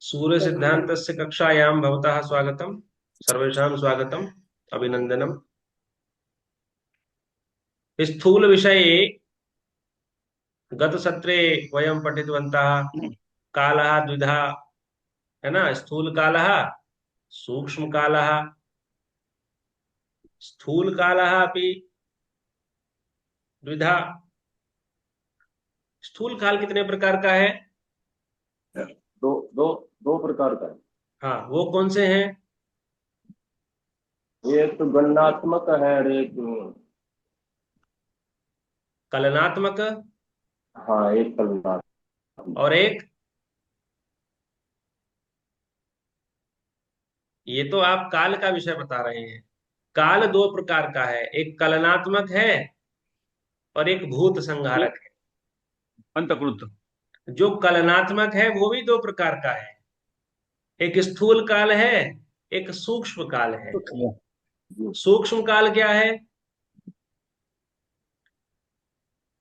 सूर्य सिद्धान्तस्य कक्षायां भवतः स्वागतम्। सर्वेषां स्वागतम्, अभिनन्दनम्। स्थूलविषये गतसत्रे वयं पठितवन्तः। कालः द्विधा, है ना? स्थूलकालः, सूक्ष्मकालः। स्थूलकालः अपि द्विधा। स्थूल काल कितने प्रकार का है? दो दो दो प्रकार का हाँ, वो कौन से हैं? है। एक तो गणनात्मक है और एक कलनात्मक। हाँ एक कलनात्मक। और एक, ये तो आप काल का विषय बता रहे हैं। काल दो प्रकार का है, एक कलनात्मक है और एक भूत वो संहारक अंतकृत। है। जो कलनात्मक है वो भी दो प्रकार का है, एक स्थूल काल है, एक सूक्ष्म काल है। सूक्ष्म काल क्या है?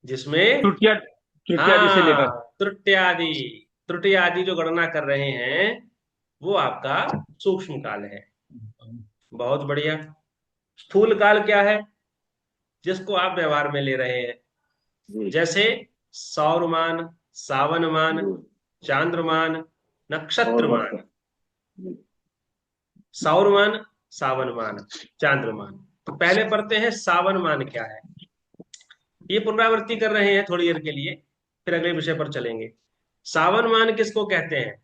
जिसमें, त्रुटिया त्रुटिया जिसे लेकर। हाँ, त्रुटि त्रुटि आदि जो गणना कर रहे हैं, वो आपका सूक्ष्म काल है। बहुत बढ़िया। स्थूल काल क्या है? जिसको आप व्यवहार में ले रहे हैं, जी जैसे सौरमान, सावनमान, जी। चांद्रमान, और वर्ष। नक्षत्रमान। जी सौरमान, सावनमान, चांद्रमान। तो पहले पढ़ते हैं सावनमान क्या है। ये पुनरावृत्ति कर रहे हैं थोड़ी देर के लिए, फिर अगले विषय पर चलेंगे। सावनमान किसको कहते हैं?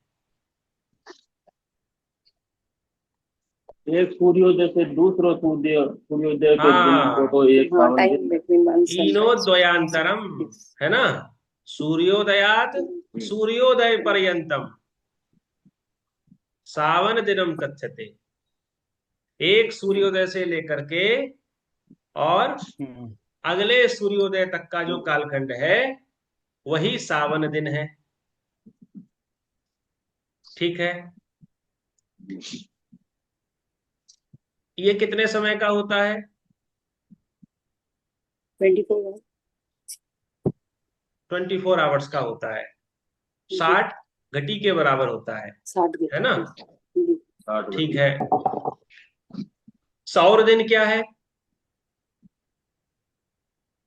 एक सूर्योदय से दूसरा सूर्योदय के दिन को हाँ, तो एक हाँ, सावन टाइम दिन। बिटवीन वन सनराइज टू ईनोद्वयांतरम, यस। है ना? सूर्योदयात जी सूर्योदय पर्यंतम सावन दिनम कथ्यते। एक सूर्योदय से लेकर के और अगले सूर्योदय तक का जो कालखंड है, वही सावन दिन है। ठीक है। ये कितने समय का होता है? 24 24 आवर्स का होता है। 60 घटी के बराबर होता है 60 घंटे ना? जी। 60 ठीक घंटे। है। सौर दिन क्या है?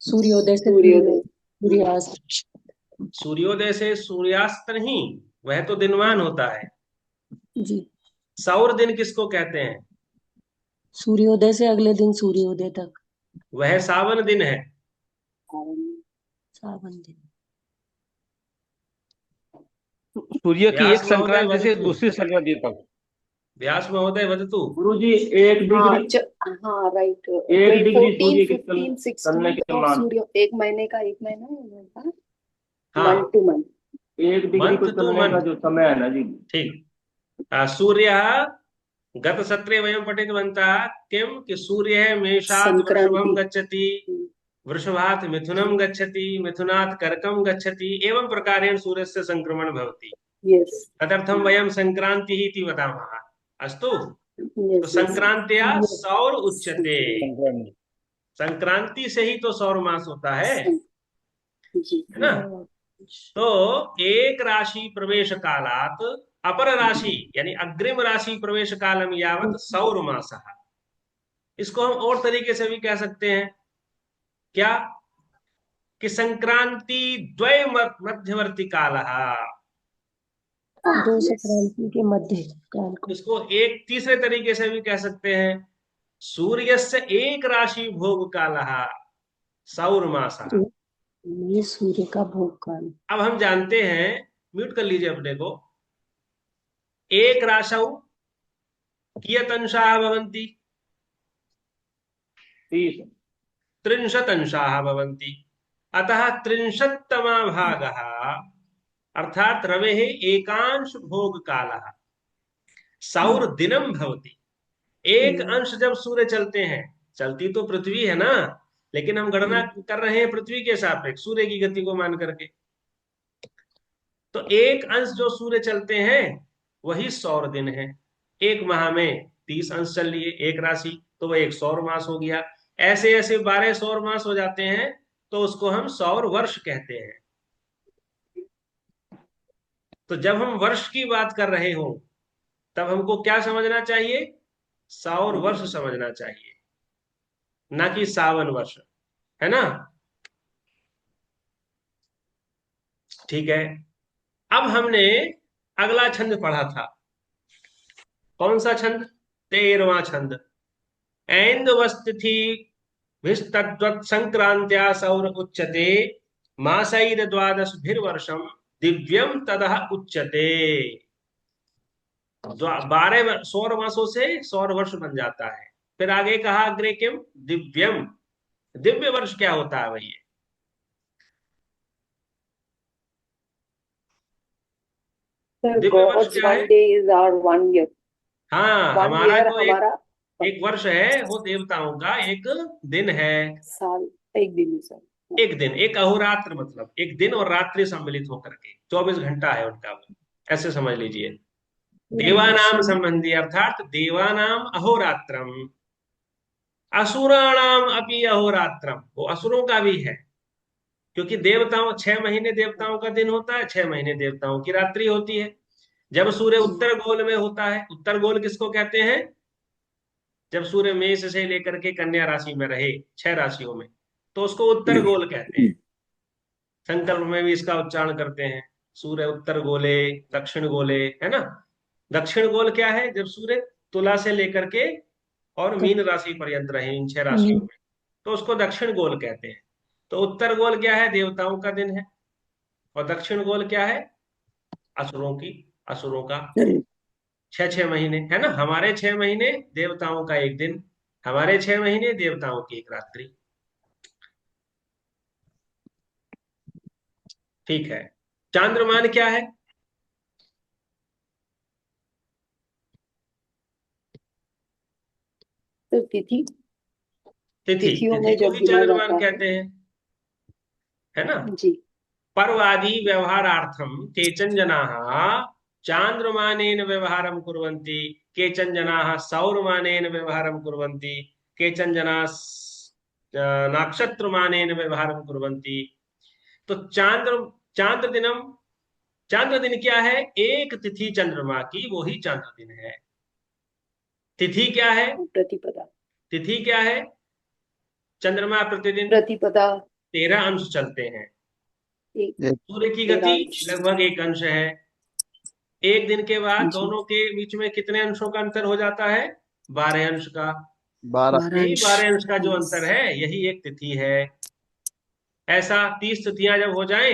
सूर्योदय से सूर्योदय सूर्यास्त। सूर्योदय से सूर्यास्त नहीं, वह तो दिनवान होता है। जी। सौर दिन किसको कहते हैं? सूर्योदय से अगले दिन सूर्योदय तक। वह सावन दिन है। सावन सावन दिन। सूर्य की व्यास एक महोदय संक्रांति से वदतु। दूसरी संक्रांति तक। व्यास महोदय वदतु। गुरु जी एक हाँ डिग्री हाँ राइट। एक डिग्री 14 सूर्य की 15 चलने 16 के ऑफ मान। सूर्य, एक महीने का, एक महीना होगा। मंथ हाँ, टू मंथ। एक डिग्री को मंथ टू चलने का मंथ। जो समय है ना जी। ठीक। सूर्य गतसत्रे वयं पठितवन्तः किं कि सूर्यः मेषात् वृषभं संक्रांति। गच्छति, वृषभात् मिथुनं गच्छति, मिथुनात् कर्कं गच्छति, एवं प्रकारेण सूर्यस्य संक्रमण भवति। यस तदर्थं वयं संक्रान्तिः इति वदामः। अस्तु। तो यस यस। संक्रांत्या सौर उच्यते। संक्रांति। संक्रांति से ही तो सौर मास होता है जी। है ना? तो एक राशि प्रवेश कालात अपर राशि यानी अग्रिम राशि प्रवेश कालम यावत सौर मासः। इसको हम और तरीके से भी कह सकते हैं। क्या? कि संक्रांति द्वय मध्यवर्ती काल। दो संक्रांति के मध्य काल को। इसको एक तीसरे तरीके से भी कह सकते हैं, सूर्य से एक राशि भोग काल सौर मास। तो ये सूर्य का भोग काल। अब हम जानते हैं, म्यूट कर लीजिए अपने को। एक राशौ कियत् अंशाः भवन्ति? 30। 30 अंशाः भवन्ति। अतः 30तमा भागः अर्थात रवेः एकांश भोग कालः सौर दिनम भवति। एक अंश जब सूर्य चलते हैं, चलती तो पृथ्वी है ना, लेकिन हम गणना कर रहे हैं पृथ्वी के सापेक्ष सूर्य की गति को मान करके। तो एक अंश जो सूर्य चलते हैं, वही सौर दिन है। एक माह में 30 अंश चल लिए एक राशि, तो वह एक सौर मास हो गया। ऐसे ऐसे 12 सौर मास हो जाते हैं, तो उसको हम सौर वर्ष कहते हैं। तो जब हम वर्ष की बात कर रहे हो तब हमको क्या समझना चाहिए? सौर वर्ष समझना चाहिए, ना कि सावन वर्ष, है ना? ठीक है। अब हमने अगला छंद पढ़ा था, कौन सा छंद? 13वां छंद। ऐन्द्रवस्तिथि संक्रांत्या सौर उच्यते मासैर द्वादशभिर्वर्षम दिव्यम तदह उच्यते। 12 सौर मासों से सौर वर्ष बन जाता है। फिर आगे कहा अग्रे किम? दिव्यम। दिव्य वर्ष क्या होता है भैया? सर दिव्य वर्ष गॉड्स क्या है? One day is hour one year. हाँ, वन हमारा ईयर जो एक हमारा एक वर्ष है वो देवताओं का एक दिन है। साल, एक दिन है सर। एक दिन, एक अहोरात्र, मतलब एक दिन और रात्रि सम्मिलित होकर के 24 घंटा है उनका वो, ऐसे समझ लीजिए। देवानाम संबंधी, अर्थात देवानाम अहोरात्रम, असुराणाम अपि अहोरात्रम, वो असुरों का भी है, क्योंकि देवताओं 6 महीने देवताओं का दिन होता है, 6 महीने देवताओं की रात्रि होती है। जब सूर्य उत्तर गोल में होता है, उत्तर गोल किसको कहते हैं? जब सूर्य मेष से लेकर के कन्या राशि में रहे, 6 राशियों में, तो उसको उत्तर गोल कहते हैं। संकल्प में भी इसका उच्चारण करते हैं, सूर्य उत्तर गोले, दक्षिण गोले, है ना? दक्षिण गोल क्या है? जब सूर्य तुला से लेकर के और मीन राशि पर्यंत रहे, इन 6 राशियों में, तो उसको दक्षिण गोल कहते हैं। तो उत्तर गोल क्या है? देवताओं का दिन है। और दक्षिण गोल क्या है? असुरों का 6 6 महीने, है ना? हमारे 6 महीने, देवताओं का एक दिन। हमारे 6 महीने, देवताओं की एक रात्रि। ठीक है। चांद्रमान क्या है? तो तिथि, तिथि। तिथियों तिथि में को जब ही गिना चांद्रमान जाता है। कहते हैं, है ना? जी। पर्वादि व्यवहारार्थम केचन जनाः चांद्रमानेन व्यवहारं कुर्वन्ति, केचन जनाः सौरमानेन व्यवहारं कुर्वन्ति, केचन जनाः नक्षत्रमानेन व्यवहारं कुर्वन्ति। तो चांद्र दिनम, चांद्र दिन क्या है? एक तिथि चंद्रमा की, वो ही चांद्र दिन है। तिथि क्या है? प्रतिपदा। तिथि क्या है? चंद्रमा प्रतिदिन प्रतिपदा 13 अंश चलते हैं। एक एक सूर्य की गति तेरांश। लगभग 1 अंश है। एक दिन के बाद जी। दोनों के बीच में कितने अंशों का अंतर हो जाता है? 12 अंश का। 12। यही वारांश। 12 अंश का जो यस। अंतर है, यही एक तिथि है। ऐसा 30 तिथियां जब हो जाए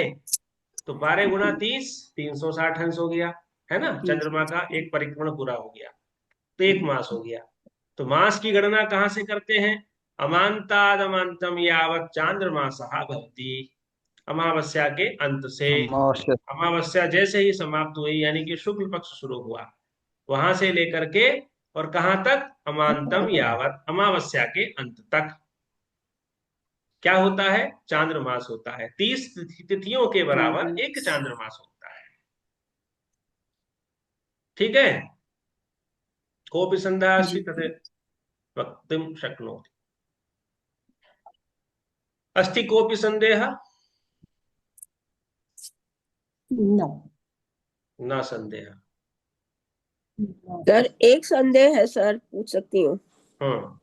तो 12 × 30, 360 अंश हो गया, है ना? चंद्रमा का एक परिक्रमण पूरा हो गया, तो एक मास हो गया। तो मास की गणना कहाँ से करते हैं? अमांताद अमांतम यावत चांद्रमासः भवति, अमावस्या के अंत से। अमावस्या। अमावस्या जैसे ही समाप्त हुई, यानी कि शुक्ल पक्ष शुरू हुआ, वहां से लेकर के और कहां तक? अमांतम यावत, अमावस्या के अंत तक क्या होता है? चांद्रमास होता है। 30 तिथियों के बराबर एक चांद्रमास। चांद्रमास होता है। ठीक है। कोऽपि सन्देहः अस्ति जी। तत् वक्तुं शक्नोति। अस्ति कोऽपि सन्देहः? नो। न संदेह। सर एक संदेह है सर, पूछ सकती हूँ? हाँ,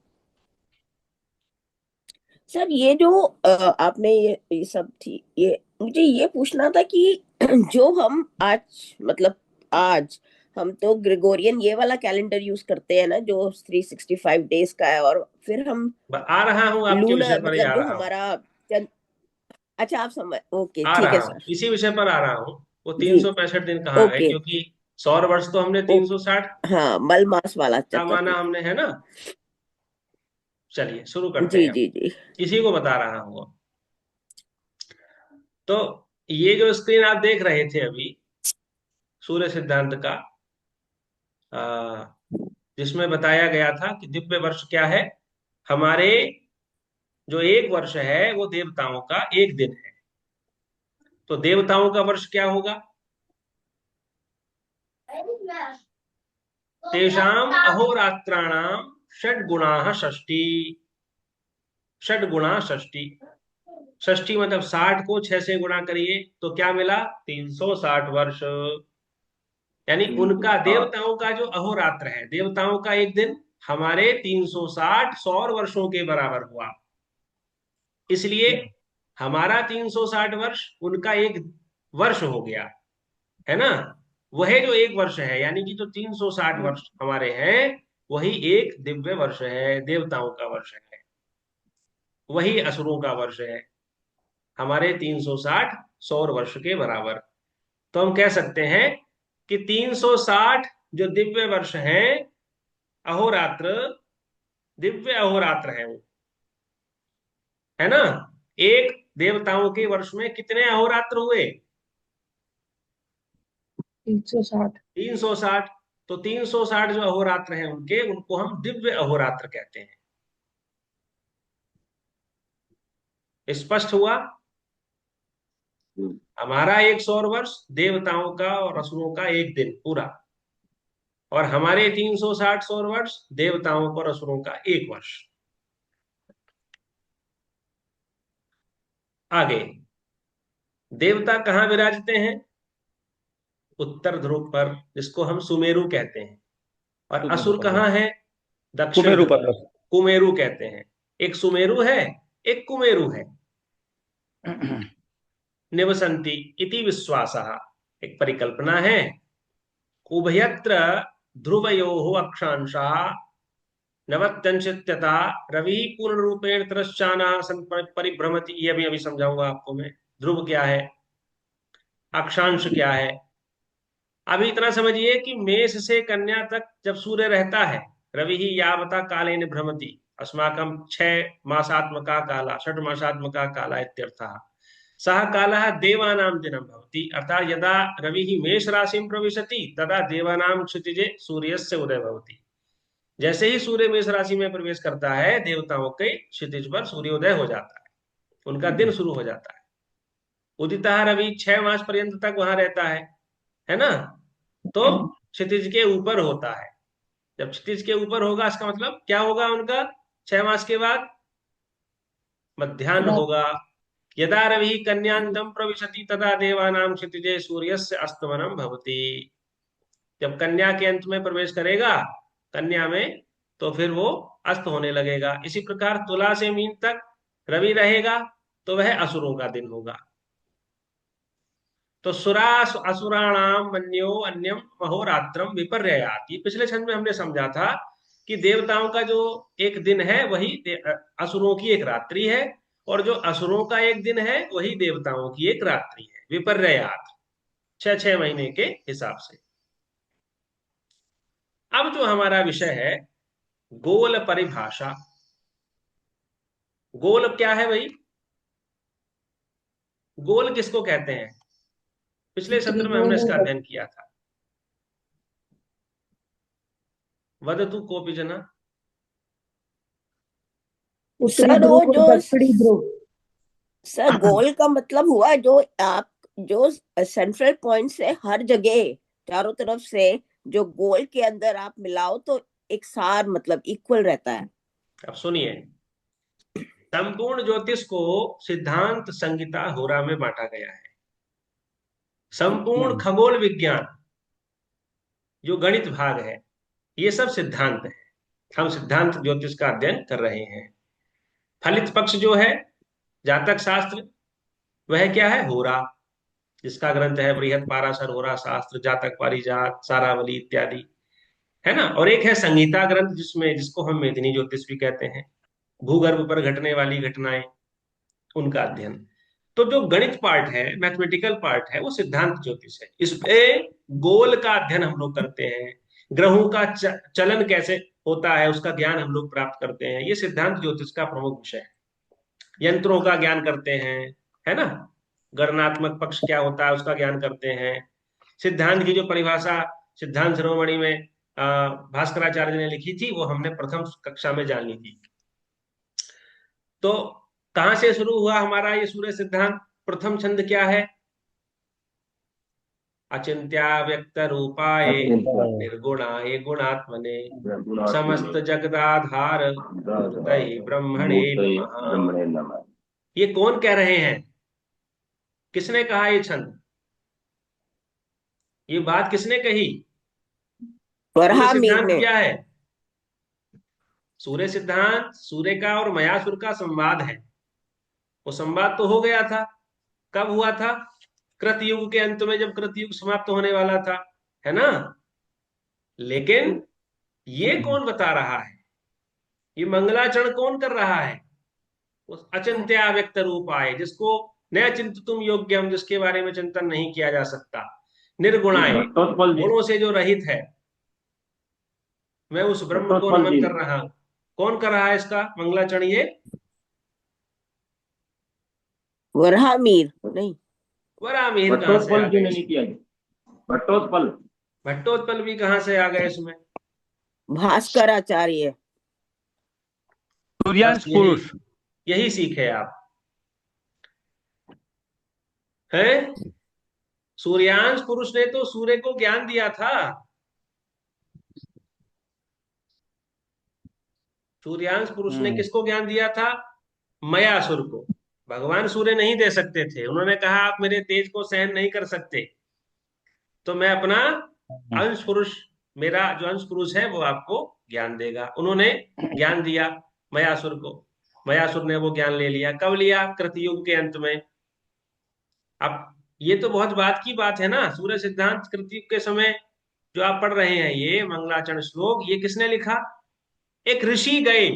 सर ये जो आपने ये सब थी, ये मुझे ये पूछना था कि जो हम आज मतलब आज हम तो ग्रेगोरियन ये वाला कैलेंडर यूज करते हैं ना, जो 365 डेज का है, और फिर हम आ रहा हूं आपके विषय लूनर पर ही मतलब आ जो रहा हूँ। हमारा अच्छा आप समझ, ओके आ ठीक रहा है हूँ, सर। इसी विषय पर आ रहा हूँ। वो जी 365 दिन कहाँ गए? ओके। क्योंकि सौर वर्ष तो हमने ओ 360 हाँ, मल मास वाला का चक्कर माना में। हमने, है ना? चलिए शुरू करते जी हैं। जी जी। इसी को बता रहा हूँ। तो ये जो स्क्रीन आप देख रहे थे अभी, सूर्य सिद्धांत का, जिसमें बताया गया था कि दिव्य वर्ष क्या है? हमारे जो एक वर्ष है वो देवताओं का एक दिन है। तो देवताओं का वर्ष क्या होगा? तेषाम अहोरात्राणाम षड्गुणाः षष्ठी। षड्गुणा षष्ठी, षष्ठी मतलब 60 को 6 से गुणा करिए तो क्या मिला? 360 वर्ष। यानी उनका देवताओं का जो अहोरात्र है, देवताओं का एक दिन हमारे 360 सौर वर्षों के बराबर हुआ। इसलिए हमारा 360 वर्ष उनका एक वर्ष हो गया, है ना। वह जो एक वर्ष है, यानी कि जो 360 वर्ष हमारे हैं, वही एक दिव्य वर्ष है, देवताओं का वर्ष है। वही असुरों का वर्ष है, हमारे 360 सौर वर्ष के बराबर। तो हम कह सकते हैं कि 360 जो दिव्य वर्ष हैं, अहोरात्र, दिव्य अहोरात्र है वो, है ना। एक देवताओं के वर्ष में कितने अहोरात्र हुए? 360। 360। तो 360 जो अहोरात्र हैं उनके, उनको हम दिव्य अहोरात्र कहते हैं। स्पष्ट हुआ? हमारा एक सौर वर्ष, देवताओं का और असुरों का एक दिन पूरा, और हमारे 360 सौर वर्ष, देवताओं और असुरों का एक वर्ष। आगे, देवता कहाँ विराजते हैं? उत्तर ध्रुव पर, जिसको हम सुमेरु कहते हैं। और असुर कहाँ है? दक्षिण कुमेरु ध्रुव, पर्वत। कुमेरु कहते हैं। एक सुमेरु है, एक कुमेरु है। निवसंति इति विश्वासः, एक परिकल्पना है। उभयत्र ध्रुवयोः अक्षांशः नवत्यंशित्यता रवि पूर्ण रूपेण तिरश्चानः सन् परिभ्रमति। ये अभी समझाऊंगा आपको मैं। ध्रुव क्या है, अक्षांश क्या है। अभी इतना समझिए कि मेष से कन्या तक जब सूर्य रहता है, रवि ही यावता कालेन भ्रमति अस्माकं 6 मासात्मका काला, 6 मासात्मका काला इत्यर्थः। सः कालः देवानां दिनं भवति, अर्थात यदा रविः मेष राशिं प्रविशति तदा देवानां क्षितिजे सूर्यस्य उदय भवति। जैसे ही सूर्य मेष राशि में प्रवेश करता है, देवताओं के क्षितिज पर सूर्योदय हो जाता है, उनका दिन शुरू हो जाता है। उदितः रवि 6 मास पर्यंत तक वहां रहता है ना। तो क्षितिज के ऊपर होता है। जब क्षितिज के ऊपर होगा, इसका मतलब क्या होगा उनका? 6 मास के बाद मध्याह्न होगा। यदा रवि कन्यांतम प्रविशति तदा देवानां क्षितिजे सूर्यस्य अस्तमनम भवति। जब कन्या के अंत में प्रवेश करेगा, कन्या में, तो फिर वो अस्त होने लगेगा। इसी प्रकार तुला से मीन तक रवि रहेगा, तो वह असुरों का दिन होगा। तो असुराणाम मन्यो अन्यम महोरात्रम विपर्ययात, ये पिछले छंद में हमने समझा था कि देवताओं का जो एक दिन है वही असुरों की एक रात्रि है, और जो असुरों का एक दिन है वही देवताओं की एक रात्रि है, विपर्ययात, 6 महीने के हिसाब से। अब जो हमारा विषय है, गोल परिभाषा। गोल क्या है भाई? गोल किसको कहते हैं? पिछले सत्र में हमने इसका अध्ययन किया था। वदतु कोपि जना। उत्तरी ध्रुव और दक्षिणी ध्रुव। सर गोल का मतलब हुआ जो आप, जो सेंट्रल पॉइंट से हर जगह चारों तरफ से जो गोल के अंदर आप मिलाओ तो एक सार, मतलब इक्वल रहता है। अब सुनिए, संपूर्ण ज्योतिष को सिद्धांत संहिता होरा में बांटा गया है। संपूर्ण खगोल विज्ञान, जो गणित भाग है, ये सब सिद्धांत है। हम सिद्धांत ज्योतिष का अध्ययन कर रहे हैं। फलित पक्ष जो है, जातक शास्त्र, वह क्या है? होरा, जिसका ग्रंथ है बृहद पाराशर होरा शास्त्र, जातक पारिजात, सारावली इत्यादि, है ना। और एक है संहिता ग्रंथ, जिसको हम मेदिनी ज्योतिष भी कहते हैं, भूगर्भ पर घटने वाली घटनाएं, उनका अध्ययन। तो जो गणित पार्ट है, मैथमेटिकल पार्ट है, वो सिद्धांत ज्योतिष है। इसपे गोल का अध्ययन हम लोग करते हैं, ग्रहों का चलन कैसे होता है उसका ज्ञान हम लोग प्राप्त करते हैं। ये सिद्धांत ज्योतिष का प्रमुख विषय है। यंत्रों का ज्ञान करते हैं, है ना। गणनात्मक पक्ष क्या होता है उसका ज्ञान करते हैं। सिद्धांत की जो परिभाषा सिद्धांत शिरोमणि में भास्कराचार्य ने लिखी थी, वो हमने प्रथम कक्षा में जान ली थी। तो कहां से शुरू हुआ हमारा ये सूर्य सिद्धांत? प्रथम छंद क्या है? अचिंत्या व्यक्त रूपाय निर्गुणाय गुणात्मने समस्त जगदाधार मूर्तये ब्रह्मणे नमः। ये कौन कह रहे हैं? किसने कहा ये छंद? ये बात किसने कही? सूर्य वराहमिहिर सिद्धांत ने। क्या है? सूर्य सिद्धांत सूर्य का और मयासुर का संवाद है। वो संवाद तो हो गया था। कब हुआ था? कृतयुग के अंत में, जब कृतयुग समाप्त होने वाला था, है ना? लेकिन ये कौन बता रहा है? ये मंगलाचरण कौन कर रहा है? उस अचिंत्य व्यक्त रूप आए, जिसको न चिंतुम योग्यम, जिसके बारे में चिंतन नहीं किया जा सकता, ये निर्गुणाए, भट्टोत्पल जी। गुणों से जो रहित है, मैं उस ब्रह्म को भट्टोत्पल नमन जी। कर रहा हूं। कौन कर रहा है इसका मंगलाचरण? ये वराहमिहिर नहीं। वरामिहिर कहाँ से आ भट्टोत्पल जी गए ने नहीं इसमें? किया जी। भट्टोत्पल। भट्टोत्पल भी कहाँ से आ गए इसमें? भास्कराचार्य। बस सूर्यांश यही, पुरुष। यही सीखे आप हैं। सूर्यांश पुरुष ने तो सूर्य को ज्ञान दिया था। सूर्यांश पुरुष ने किसको ज्ञान दिया था? मयासुर को। भगवान सूर्य नहीं दे सकते थे। उन्होंने कहा आप मेरे तेज को सहन नहीं कर सकते, तो मैं अपना अंश पुरुष, मेरा जो अंश पुरुष है वो आपको ज्ञान देगा। उन्होंने ज्ञान दिया मयासुर को। मयासुर ने वो ज्ञान ले लिया। कब लिया? कृतयुग के अंत में। अब ये तो बहुत बात की बात है ना। सूर्य सिद्धांत कृतयुग के समय जो आप पढ़ रहे हैं, ये मंगलाचरण श्लोक, ये किसने लिखा? एक ऋषि गए,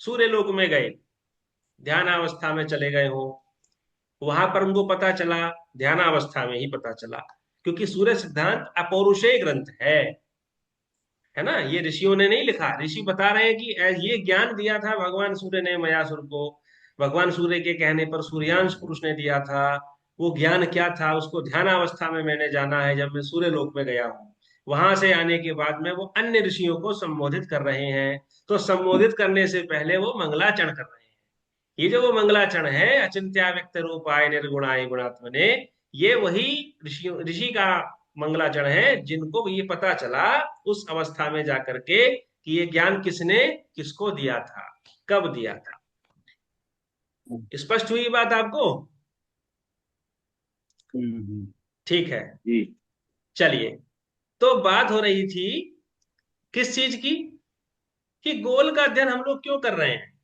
सूर्य लोक में गए, ध्यानावस्था में चले गए हो, वहां पर उनको पता चला, ध्यानावस्था में ही पता चला, क्योंकि सूर्य सिद्धांत अपौरुषेय ग्रंथ है ना। ये ऋषियों ने नहीं लिखा। ऋषि बता रहे हैं कि ये ज्ञान दिया था भगवान सूर्य ने मयासुर को। भगवान सूर्य के कहने पर सूर्यांश पुरुष ने दिया था। वो ज्ञान क्या था? उसको ध्यानावस्था में मैंने जाना है, जब मैं सूर्य लोक में गया हूँ। वहां से आने के बाद में वो अन्य ऋषियों को संबोधित कर रहे हैं। तो संबोधित करने से पहले वो मंगलाचरण कर रहे हैं। ये जो वो मंगलाचरण है, अचिंत्य व्यक्त रूपाय निर्गुणाय गुणात्मने, ये वही ऋषि ऋषि का मंगलाचरण है, जिनको ये पता चला उस अवस्था में जाकर के कि ये ज्ञान किसने किसको दिया था, कब दिया था। स्पष्ट हुई बात आपको? ठीक है, जी। चलिए। तो बात हो रही थी किस चीज की? कि गोल का अध्ययन हम लोग क्यों कर रहे हैं?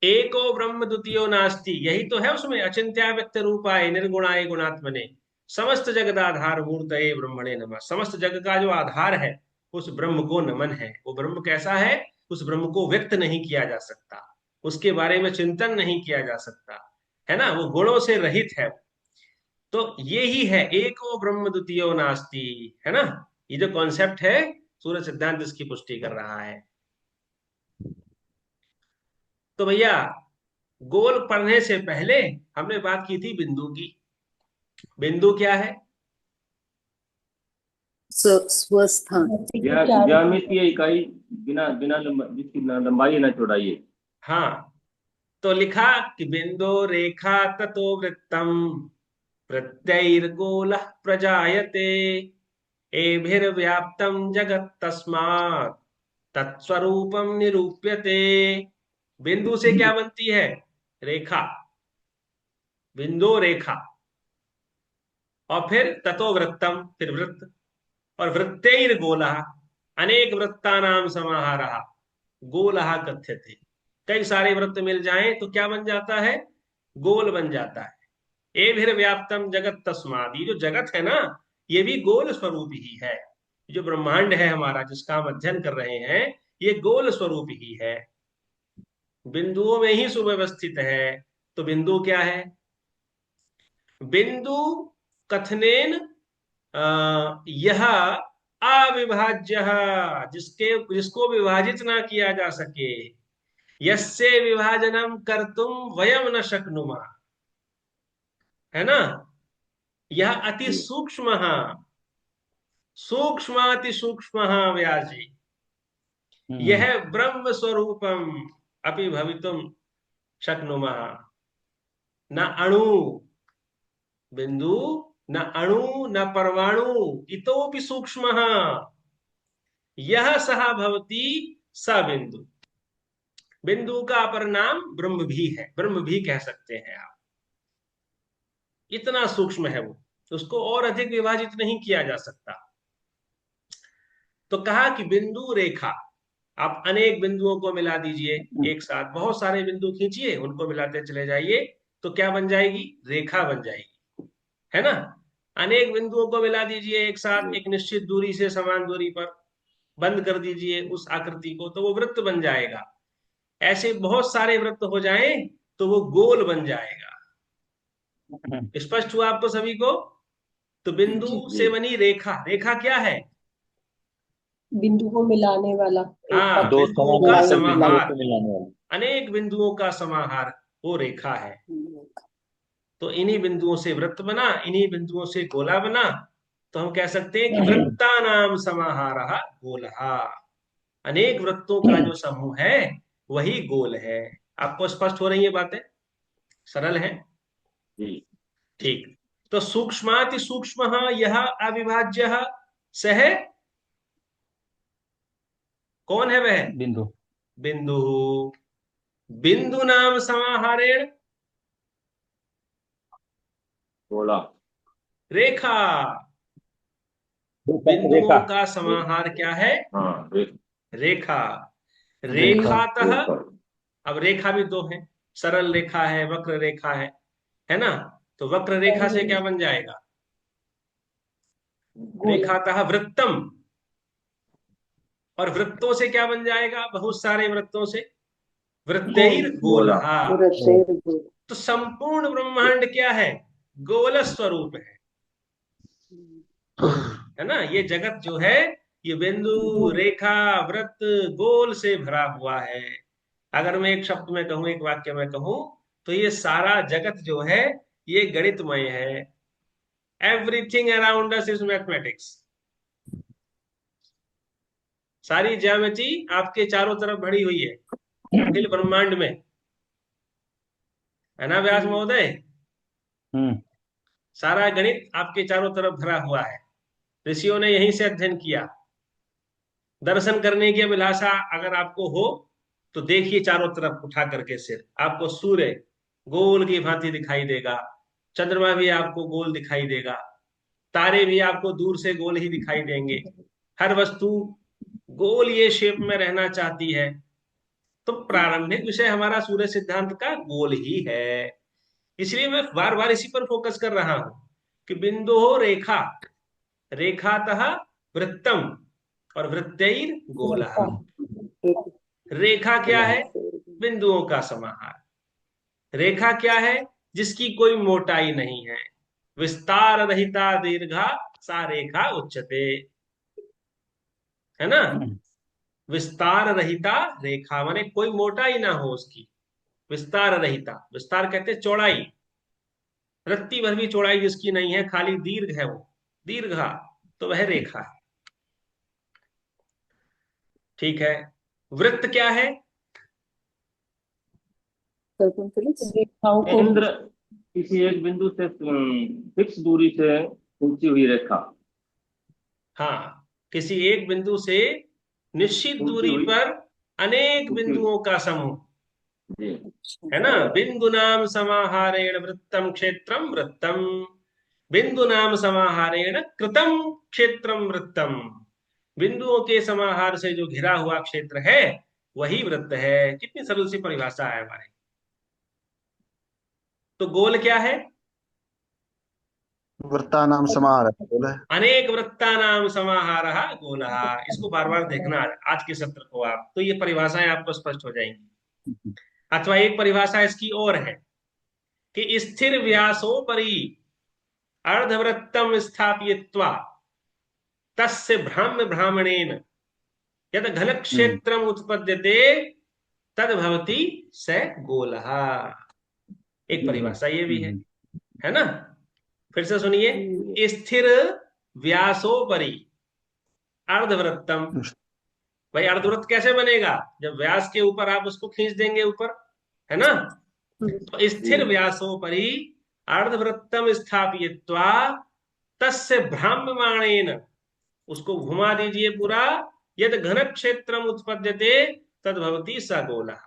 एको ब्रह्म द्वितीयो नास्ति, यही तो है उसमें। अचिंत्य व्यक्त रूपाय निर्गुणाय गुणात्मने, समस्त जगदाधार मूर्तये ब्रह्मणे नमः। समस्त जग का जो आधार है, उस ब्रह्म को नमन है। वो ब्रह्म कैसा है? उस ब्रह्म को व्यक्त नहीं किया जा सकता, उसके बारे में चिंतन नहीं किया जा सकता, है ना। वो गुणों से रहित है। तो ये ही है एको ब्रह्म द्वितीयो नास्ति, है ना। ये जो कॉन्सेप्ट है, सूर्य सिद्धांत इसकी पुष्टि कर रहा है। तो भैया, गोल पढ़ने से पहले हमने बात की थी बिंदु की। बिंदु क्या है? स्वस्थान। ज्यामितीय इकाई, बिना बिना जिसकी लंबाई ना चौड़ाई। हाँ, तो लिखा कि बिंदु रेखा ततो वृत्तम प्रत्यैर्गोलः प्रजायते एभिर्व्याप्तं जगत् तस्मात् तत्स्वरूपम निरूप्यते। बिंदु से क्या बनती है? रेखा। बिंदु रेखा। और फिर ततो वृत्तम, फिर वृत्त। और वृत्तैर गोलः, अनेक वृत्तानाम समाहारः गोलः कथ्यते। कई सारे वृत्त मिल जाएं तो क्या बन जाता है? गोल बन जाता है। एभिर व्याप्तम जगत तस्माद, ये जो जगत है ना, ये भी गोल स्वरूप ही है। जो ब्रह्मांड है हमारा, जिसका हम अध्ययन कर रहे हैं, ये गोल स्वरूप ही है, बिंदुओं में ही सुव्यवस्थित है। तो बिंदु क्या है? बिंदु कथनेन यह अविभाज्य, जिसको विभाजित ना किया जा सके, यस्य विभाजनम कर्तुम वयम न शक्नुमः, है ना। यह अति सूक्ष्म, सूक्ष्माति सूक्ष्म व्यास जी, यह ब्रह्म स्वरूपम अपि भवितुम शक्नुमः। न अणु, बिंदु, न अणु, न परमाणु, इतोपि सूक्ष्म यह सह भवति स बिंदु। बिंदु का अपर नाम ब्रह्म भी है, ब्रह्म भी कह सकते हैं आप। इतना सूक्ष्म है वो, उसको और अधिक विभाजित नहीं किया जा सकता। तो कहा कि बिंदु रेखा, आप अनेक बिंदुओं को मिला दीजिए एक साथ, बहुत सारे बिंदु खींचिए, उनको मिलाते चले जाइए, तो क्या बन जाएगी? रेखा बन जाएगी, है ना। अनेक बिंदुओं को मिला दीजिए एक साथ, एक निश्चित दूरी से समान दूरी पर, बंद कर दीजिए उस आकृति को, तो वो वृत्त बन जाएगा। ऐसे बहुत सारे वृत्त हो जाएं तो वो गोल बन जाएगा। स्पष्ट हुआ आपको सभी को? तो बिंदु से बनी रेखा, रेखा क्या है? बिंदु को मिलाने वाला एक हाँ, पथ। दो बिंदुओं का समभागी बिंदुओं समाहार, को मिलाने वाला। अनेक बिंदुओं का समाहार वो रेखा है। तो इन्हीं बिंदुओं से वृत्त बना, इन्हीं बिंदुओं से गोला बना, तो हम कह सकते हैं कि वृत्ता नाम समाहारः गोलः। अनेक वृत्तों का जो समूह है वही गोल है। आपको स्पष्ट हो रही है बातें? सरल है? जी। ठीक। तो सूक्ष्माति सूक्ष्म यह अविभाज्य सह, कौन है वह? बिंदु। बिंदु। बिंदु नाम समाहारेण गोला। रेखा। रेखा। बिंदुओं का समाहार क्या है? हाँ, रेखा। रेखा। रेखातः, रेखा। अब रेखा भी दो है, सरल रेखा है, वक्र रेखा है ना। तो वक्र रेखा से क्या बन जाएगा? गोल। रेखातः वृत्तम। और वृत्तों से क्या बन जाएगा? बहुत सारे वृत्तों से गोल। वृत्तैर गोला। गोलहा। गोल। तो संपूर्ण ब्रह्मांड क्या है? गोल स्वरूप है ना। ये जगत जो है, ये बिंदु, रेखा, वृत्त, गोल से भरा हुआ है। अगर मैं एक शब्द में कहूं, एक वाक्य में कहूं, तो ये सारा जगत जो है ये गणितमय है। Everything around us is mathematics. सारी ज्यामिति आपके चारों तरफ भरी हुई है अखिल ब्रह्मांड में, है ना व्यास महोदय? हम्म। सारा गणित आपके चारों तरफ भरा हुआ है। ऋषियों ने यहीं से अध्ययन किया। दर्शन करने की अभिलाषा अगर आपको हो तो देखिए चारों तरफ उठा करके सिर, आपको सूर्य गोल की भांति दिखाई देगा, चंद्रमा भी आपको गोल दिखाई देगा, तारे भी आपको दूर से गोल ही दिखाई देंगे। हर वस्तु गोल ये शेप में रहना चाहती है। तो प्रारंभिक विषय हमारा सूर्य सिद्धांत का गोल ही है। इसलिए मैं बार बार इसी पर फोकस कर रहा हूं कि बिंदु हो रेखा, रेखातः वृत्तम, और वृत्तैर गोलः। रेखा क्या है? बिंदुओं का समाहार। रेखा क्या है? जिसकी कोई मोटाई नहीं है। विस्तार रहिता दीर्घा सा रेखा उच्यते, है ना। विस्तार रहिता रेखा माने कोई मोटाई ना हो उसकी। विस्तार रहिता, विस्तार कहते हैं चौड़ाई, रत्ती भर भी चौड़ाई जिसकी नहीं है, खाली दीर्घ है वो, दीर्घा, तो वह रेखा है। ठीक है। वृत्त क्या है? रेखाओं को केंद्र, किसी एक बिंदु से फिक्स दूरी से खींची हुई रेखा। हाँ, किसी एक बिंदु से निश्चित खींची दूरी हुई। पर अनेक खींची हुई। बिंदुओं का समूह, जी। है ना। बिंदु नाम समाहारेण वृत्तम क्षेत्रम वृत्तम, बिंदु नाम समाहारेण कृतम क्षेत्रम वृत्तम। बिंदुओं के समाहार से जो घिरा हुआ क्षेत्र है वही वृत्त है। कितनी सरल सी परिभाषा है हमारी। तो गोल क्या है? वृत्तानां समाहारः बोले। अनेक वृत्ता नाम समाहारः गोलः। इसको बार बार देखना आज के सत्र को आप, तो ये परिभाषाएं आपको स्पष्ट हो जाएंगी। अथवा एक परिभाषा इसकी और है कि स्थिर व्यासोपरि अर्धवृत्तम स्थापयित्वा तस्य भ्राम्य भ्रामणेन यद घन क्षेत्रम उत्पद्यते तद भवति स गोलः। एक परिभाषा ये भी है ना। फिर से सुनिए, स्थिर व्यासोपरि अर्धवृत्तम। भाई अर्धवृत्त कैसे बनेगा? जब व्यास के ऊपर आप उसको खींच देंगे ऊपर, है ना। तो स्थिर व्यासोपरि अर्धवृत्तम स्थापयित्वा तस्य भ्राम्यमाणेन, उसको घुमा दीजिए पूरा, यद घन क्षेत्रम उत्पद्यते तद भवति स गोलः।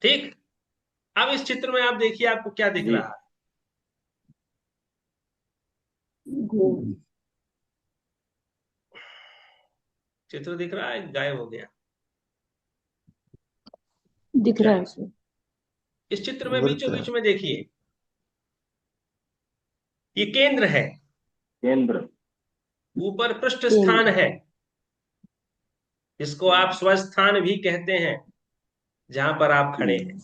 ठीक। अब इस चित्र में आप देखिए आपको क्या दिख जी। रहा है। गोल चित्र दिख रहा है, गायब हो गया। दिख रहा है उसमें। इस चित्र में वृत्त बीचों है। बीच में देखिए, ये केंद्र है, केंद्र। ऊपर पृष्ठ स्थान केंद्र है, जिसको आप स्वस्थान भी कहते हैं, जहां पर आप खड़े हैं।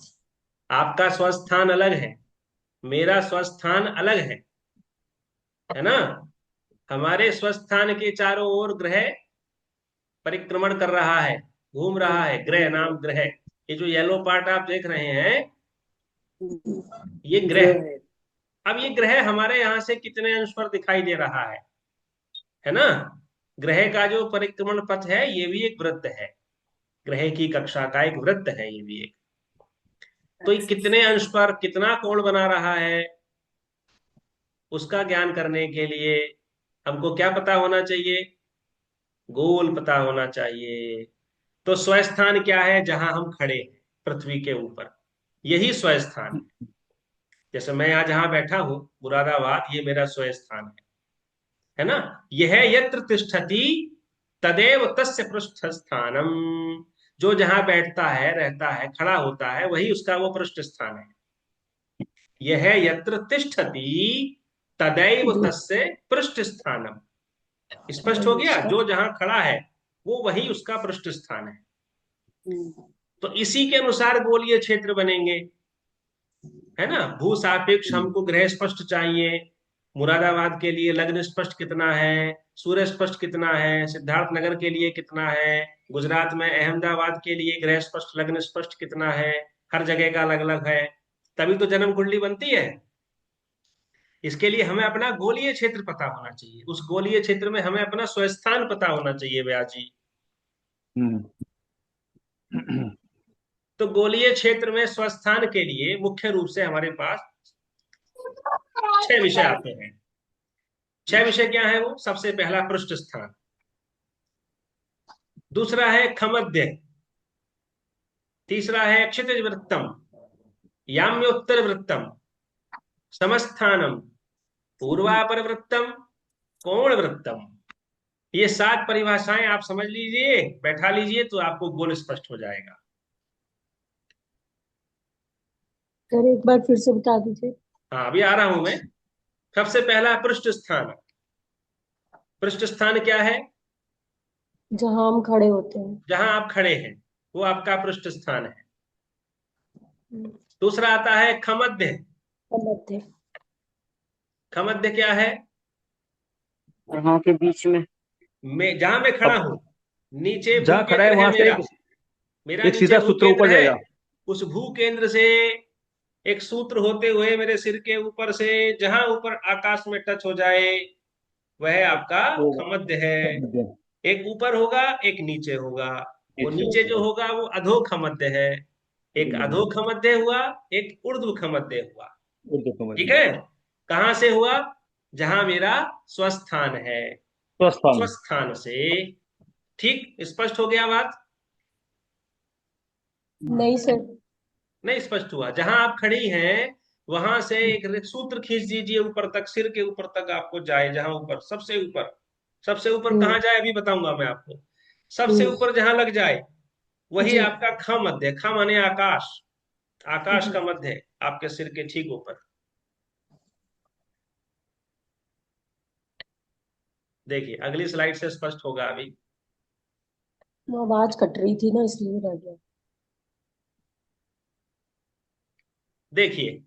आपका स्वस्थान अलग है, मेरा स्वस्थान अलग है ना। हमारे स्वस्थान के चारों ओर ग्रह परिक्रमण कर रहा है, घूम रहा है, ग्रह नाम ग्रह। ये जो येलो पार्ट आप देख रहे हैं, ये ग्रह। ग्रह है। अब ये ग्रह हमारे यहाँ से कितने अंश पर दिखाई दे रहा है ना। ग्रह का जो परिक्रमण पथ है, ये भी एक वृत्त है, ग्रह की कक्षा का एक वृत्त है ये भी एक। तो ये कितने अंश पर कितना कोण बना रहा है, उसका ज्ञान करने के लिए हमको क्या पता होना चाहिए? गोल पता होना चाहिए। तो स्वस्थान क्या है? जहां हम खड़े हैं पृथ्वी के ऊपर, यही स्वस्थान है। जैसे मैं यहाँ जहां बैठा हूं मुरादाबाद, ये मेरा स्वस्थान है ना। यह यत्र तिष्ठति तदेव तस्य पृष्ठ स्थानम। जो जहां बैठता है, रहता है, खड़ा होता है, वही उसका वो पृष्ठ स्थान है। यह यत्र तिष्ठति तदैव जो तस्य पृष्ठ स्थानम। स्पष्ट हो गया? जो जहां खड़ा है वो वही उसका पृष्ठ स्थान है। तो इसी के अनुसार गोलीय क्षेत्र बनेंगे, है ना। भू सापेक्ष हमको ग्रह स्पष्ट चाहिए। मुरादाबाद के लिए लग्न स्पष्ट कितना है, सूर्य स्पष्ट कितना है, सिद्धार्थ नगर के लिए कितना है, गुजरात में अहमदाबाद के लिए ग्रह स्पष्ट लग्न स्पष्ट कितना है, हर जगह का अलग अलग है। तभी तो जन्म कुंडली बनती है। इसके लिए हमें अपना गोलीय क्षेत्र पता होना चाहिए, उस गोलीय क्षेत्र में हमें अपना स्वस्थान पता होना चाहिए व्यास जी। तो गोलीय क्षेत्र में स्वस्थान के लिए मुख्य रूप से हमारे पास 6 विषय आते हैं। 6 विषय क्या है? वो सबसे पहला पृष्ठ स्थान, दूसरा है खमध्य, तीसरा है क्षितिज वृत्तम, याम्योत्तर वृत्तम, समस्थानम, पूर्वापर वृत्तम, कोण वृत्तम। ये 7 परिभाषाएं आप समझ लीजिए, बैठा लीजिए, तो आपको गोल स्पष्ट हो जाएगा। सर एक बार फिर से बता दीजिए। हाँ, अभी आ रहा हूं मैं। सबसे पहला पृष्ठ स्थान। पृष्ठ स्थान क्या है? जहाँ हम खड़े होते हैं। जहां आप खड़े हैं, वो आपका पृष्ठ स्थान है। दूसरा आता है खमध्य। मध्य। खमध्य क्या है? यहाँ के बीच में। मैं जहां मैं खड़ा अब हूं, नीचे जहाँ खड़ा है भूकेंद्र है वहां से मेरा, मेरा एक नीचे सीधा सूत्र ऊपर भूकेंद्र है। जाएगा। उस भूकेंद्र से एक सूत्र होते हुए मेरे सिर के ऊपर से जहां ऊपर आकाश में टच हो जाए, वह आपका होगा खमध्य है। एक ऊपर होगा, एक नीचे होगा। वो नीचे। नीचे जो होगा वो अधोख मध्य है। एक अधोख मध्य हुआ, एक ऊर्ध्व मध्य हुआ। उर्दू समझ ठीक में। है। कहां से हुआ? जहां मेरा स्वस्थान है, स्वस्थान। स्वस्थान से। ठीक, स्पष्ट हो गया बात? नहीं सर। नहीं स्पष्ट हुआ? जहां आप खड़ी हैं वहां से एक सूत्र खींच दीजिए ऊपर तक, सिर के ऊपर तक आपको जाए, जहां ऊपर, सबसे ऊपर। सबसे ऊपर कहाँ जाए अभी बताऊंगा मैं आपको। सबसे ऊपर जहां लग जाए वही जी। आपका ख मध्य। ख माने आकाश, आकाश का मध्य आपके सिर के ठीक ऊपर। देखिए अगली स्लाइड से स्पष्ट होगा अभी। वो आवाज कट रही थी ना, इसलिए रह गया। देखिए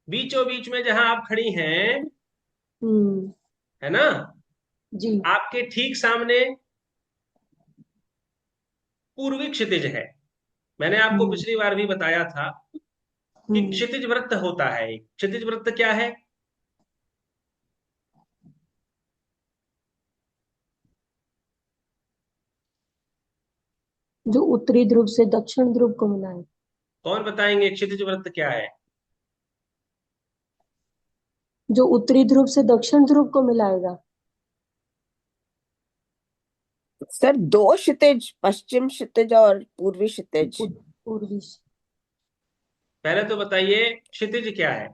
बीचों बीच में जहां आप खड़ी हैं, हम्म। है ना, जी। आपके ठीक सामने पूर्वी क्षितिज है। मैंने आपको हम्म। पिछली बार भी बताया था कि हम्म। क्षितिज वृत्त होता है। एक क्षितिज वृत्त क्या है? जो उत्तरी ध्रुव से दक्षिण ध्रुव को मिला है। कौन बताएंगे क्षितिज वृत्त क्या है? जो उत्तरी ध्रुव से दक्षिण ध्रुव को मिलाएगा। सर 2 क्षितिज, पश्चिम क्षितिज और पूर्वी क्षितिज। पूर्वी। पहले तो बताइए क्षितिज क्या है?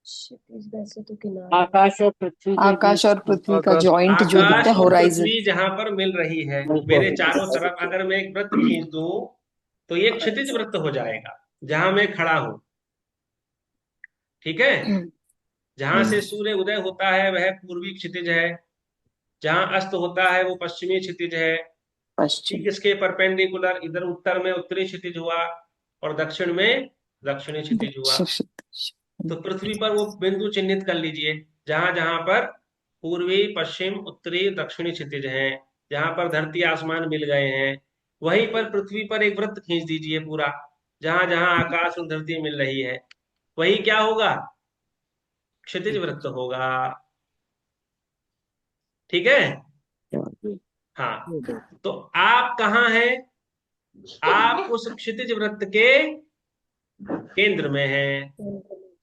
क्षितिज वैसे तो किनारा। आकाश और पृथ्वी के आकाश और बीच पृथ्वी का आकाश जॉइंट जो दिखता आकाश है, और होराइजन। पृथ्वी जहां पर मिल रही है, मेरे चारों तरफ अगर मैं एक वृत्त खींच दूं तो ये क्षितिज वृत्त हो जाएगा, जहां मैं खड़ा हूं। ठीक है। जहां से सूर्य उदय होता है वह पूर्वी क्षितिज है, जहां अस्त होता है वो पश्चिमी क्षितिज है। पश्चिम। ठीक, इसके परपेंडिकुलर इधर उत्तर में उत्तरी क्षितिज हुआ और दक्षिण में दक्षिणी क्षितिज हुआ। क्षितिज। तो पृथ्वी पर वो बिंदु चिन्हित कर लीजिए जहां जहां पर पूर्वी पश्चिम उत्तरी दक्षिणी क्षितिज हैं, जहां पर धरती आसमान मिल गए हैं। वहीं पर पृथ्वी पर एक वृत्त खींच दीजिए पूरा, जहां जहां आकाश और धरती मिल रही है, वही क्या होगा? क्षितिज वृत्त होगा। ठीक है। हाँ, तो आप कहाँ हैं? आप उस क्षितिज वृत्त के केंद्र में हैं।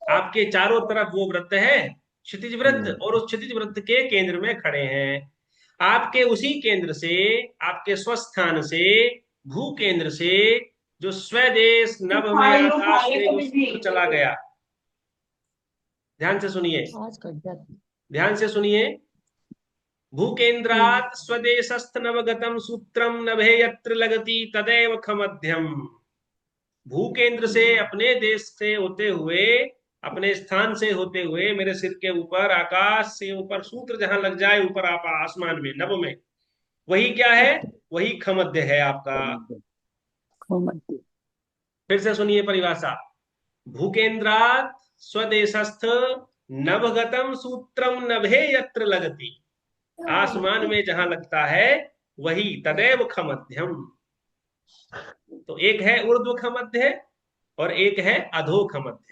आपके चारों तरफ वो वृत्त है, क्षितिज वृत्त, और उस क्षितिज वृत्त के केंद्र में खड़े हैं। आपके उसी केंद्र से, आपके स्वस्थान से, भू केंद्र से, जो स्वदेश नभ में आकाश में जो सूत्र चला गया, ध्यान से सुनिए, आवाज कट जाती। ध्यान से सुनिए। भूकेन्द्रात् स्वदेशस्थ नवगतम सूत्रम नभे यत्र लगति तदेव खमध्यम। भूकेंद्र से, अपने देश से होते हुए, अपने स्थान से होते हुए मेरे सिर के ऊपर, आकाश से ऊपर सूत्र जहां लग जाए, ऊपर आप आसमान में नभ में, वही क्या है? वही खमध्य है आपका। फिर से सुनिए परिभाषा। भूकेन्द्रात् स्वदेशस्थ नभगतम सूत्रम नभे यत्र लगति। आसमान में जहां लगता है वही तदैव खमध्यम। तो एक है ऊर्ध्व खमध्य और एक है अधो खमध्य।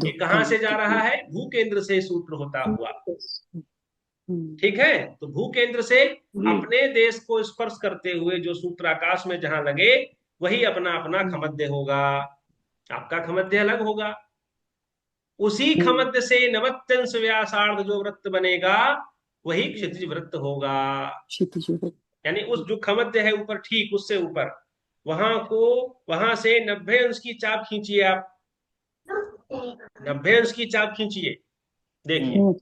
ये कहां से जा रहा है? भू केंद्र से सूत्र होता हुआ। ठीक है। तो भू केंद्र से अपने देश को स्पर्श करते हुए जो सूत्र आकाश में जहां लगे, वही अपना अपना खमध्य होगा। आपका खमध्य अलग होगा। उसी खमध्य से 49 व्यासार्ध जो वृत्त बनेगा, वही क्षितिज वृत्त होगा। यानी उस जो खमध्य है ऊपर, ठीक उससे ऊपर, वहां से 90 अंश की चाप खींचिए आप। 90 अंश की चाप खींचिए। देखिए,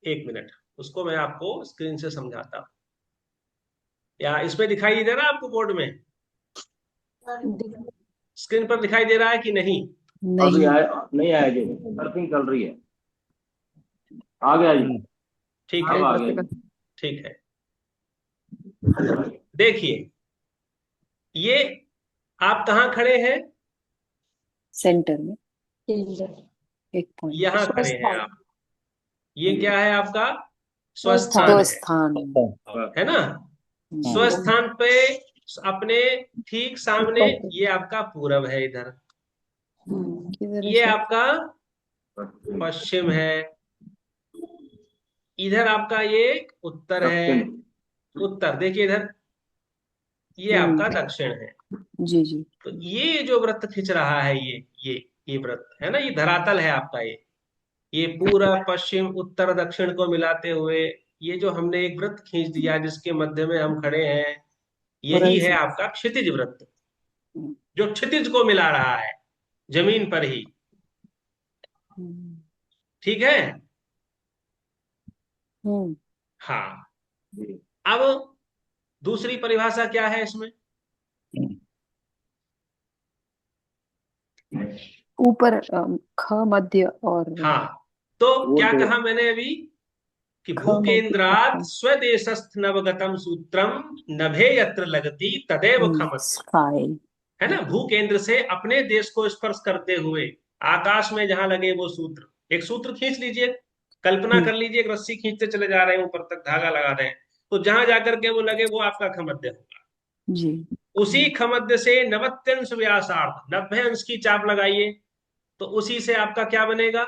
एक मिनट, उसको मैं आपको स्क्रीन से समझाता हूं। या इसमें दिखाई दे रहा है आपको बोर्ड में? स्क्रीन पर दिखाई दे रहा है कि नहीं? अभी आया नहीं? आया जी, सर्फिंग चल रही है। आ गया जी। ठीक अब है, आ गया। ठीक है। देखिए, ये आप कहाँ खड़े हैं? सेंटर में एक पॉइंट। यहां खड़े हैं आप। ये क्या है आपका? स्वस्थान दो है, स्थान। है ना? स्वस्थान पे अपने ठीक सामने ये आपका पूरब है, इधर ये आपका पश्चिम है, इधर आपका ये उत्तर है। उत्तर देखिए इधर, ये आपका दक्षिण है। जी जी। तो ये जो वृत्त खींच रहा है, ये वृत्त है ना, ये धरातल है आपका। ये पूरा पश्चिम उत्तर दक्षिण को मिलाते हुए ये जो हमने एक वृत्त खींच दिया, जिसके मध्य में हम खड़े हैं, यही है आपका क्षितिज वृत्त, जो क्षितिज को मिला रहा है जमीन पर ही। ठीक है। हाँ, अब दूसरी परिभाषा क्या है इसमें? ऊपर ख मध्य और हाँ, तो क्या कहा मैंने अभी कि भूकेन्द्रात् स्वदेशस्थ नवगतम सूत्रम नभे यत्र लगति तदेव खमति। है ना? भू केंद्र से अपने देश को स्पर्श करते हुए आकाश में जहां लगे वो सूत्र, एक सूत्र खींच लीजिए, कल्पना कर लीजिए एक रस्सी खींचते चले जा रहे हैं, ऊपर तक धागा लगा रहे हैं, तो जहां जाकर के वो लगे वो आपका खमध्य होगा। जी। उसी खमध्य से 90 व्यासार्ध, 90 अंश की चाप लगाइए, तो उसी से आपका क्या बनेगा?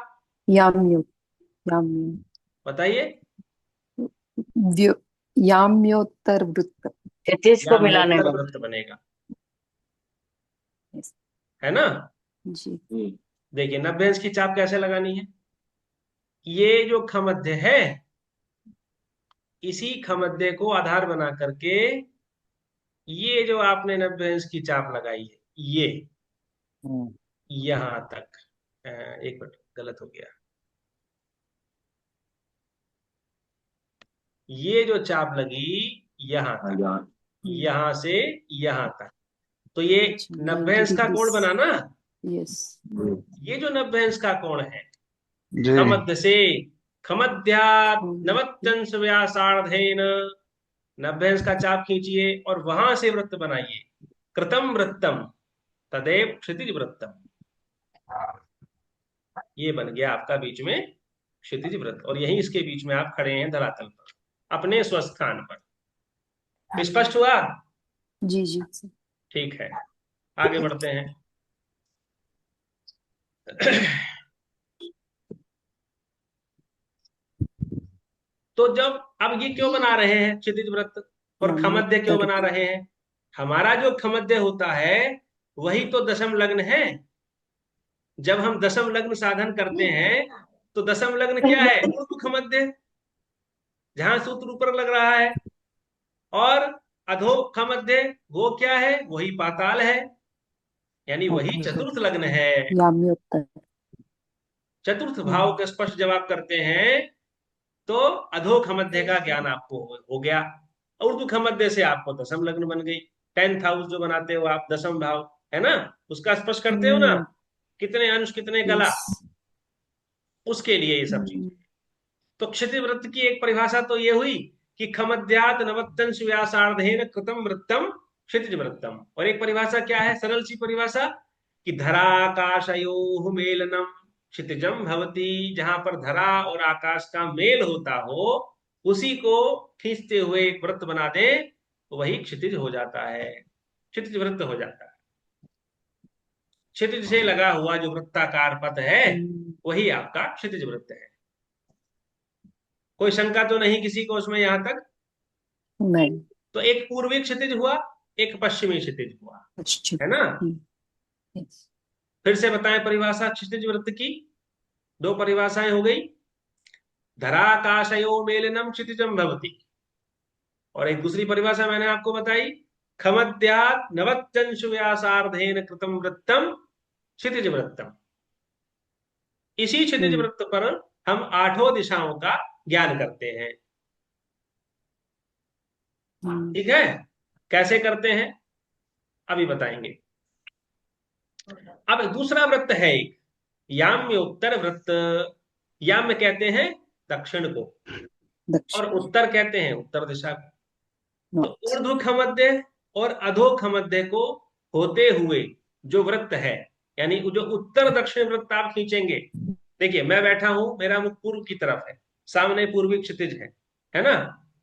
याम्यो। बताइए। याम्योत्तर वृत्त। क्षितिज को मिलाने का वृत्त बनेगा, है ना? जी। देखिए 90 अंश की चाप कैसे लगानी है। ये जो खमध्य है, इसी खमध्य को आधार बना करके ये जो आपने नब्बे अंश की चाप लगाई है, ये हम्म, यहां तक, एक मिनट गलत हो गया, ये जो चाप लगी यहां हाँ, तक, यहाँ यहां से यहां तक, तो ये अच्छा, 90 90 अंश का कोण डिग्रीज। बना ना। यस। जी ये जो 90 अंश का कोण है, जी खमद्य से खमद्यात नवत्यंश व्यासार्धेन, 90 अंश का चाप खींचिए और वहां से वृत्त बनाइए, कृतम वृत्तम तदेव क्षितिज वृत्तम, ये बन गया आपका बीच में क्षितिज वृत्त, और यहीं इसके बीच में आप खड़े हैं धरातल पर अपने स्वस्थान पर। स्पष्ट हुआ? जी जी। ठीक है, आगे बढ़ते हैं। तो जब अब ये क्यों बना रहे हैं क्षितिज वृत्त और खमध्य क्यों नामोत्तर बना रहे हैं? हमारा जो खमध्य होता है वही तो दशम लग्न है। जब हम दशम लग्न साधन करते हैं तो दशम लग्न क्या है? ऊर्ध्व खमध्य, जहां सूत्र ऊपर लग रहा है, और अधो खमध्य वो क्या है? वही पाताल है, यानी वही अधो चतुर्थ लग्न है। याम्योत्तर। चतुर्थ भाव का स्पर्श जब आप करते हैं तो अधोख मध्य का ज्ञान आपको हो गया। ऊर्ध्व मध्य से आपको दशम लग्न बन गई। 10th हाउस जो बनाते हो आप, दशम भाव है ना, उसका स्पर्श करते हो ना, हम्म। कितने अंश कितने कला, यस। उसके लिए ये सब चीजें। तो क्षिति वृत्त की एक परिभाषा तो ये हुई कि खमद्यात नवत्यंश व्यासार्धेन कृतम वृत्तम क्षितिज वृत्तम, और एक परिभाषा क्या है, सरल सी परिभाषा, कि धराकाशयोः मेलनम क्षितिजम भवति, जहां पर धरा और आकाश का मेल होता हो उसी को खींचते हुए एक वृत्त बना दे तो वही क्षितिज हो जाता है, क्षितिज वृत्त हो जाता है। क्षितिज से लगा हुआ जो वृत्ताकार पथ है वही आपका क्षितिज वृत्त है। कोई शंका तो नहीं किसी को उसमें यहां तक? नहीं। तो एक पूर्वी क्षितिज हुआ, एक पश्चिमी क्षितिज हुआ, पश्चिम। है ना। यस। फिर से बताएं परिभाषा क्षितिज वृत्त की, दो परिभाषाएं हो गई, धराकाशयो मेलनम क्षितिजम भवति, और एक दूसरी परिभाषा मैंने आपको बताई, खमद्यात नवत्यंश व्यासार्धेन कृतम वृत्तम क्षितिज वृत्तम। इसी क्षितिज हम्म। वृत्त पर हम आठों दिशाओं का ज्ञान करते हैं। ठीक है, कैसे करते हैं अभी बताएंगे। अब दूसरा वृत्त है एक याम्य उत्तर वृत्त। याम्य कहते हैं दक्षिण को, और दक्षिण। उत्तर कहते हैं उत्तर दिशा को। तो नॉर्थ। ऊर्ध्व मध्य और अधोख मध्य को होते हुए जो वृत्त है, यानी जो उत्तर दक्षिण वृत्त आप खींचेंगे, देखिए मैं बैठा हूं, मेरा मुख पूर्व की तरफ है, सामने पूर्वी क्षितिज है ना,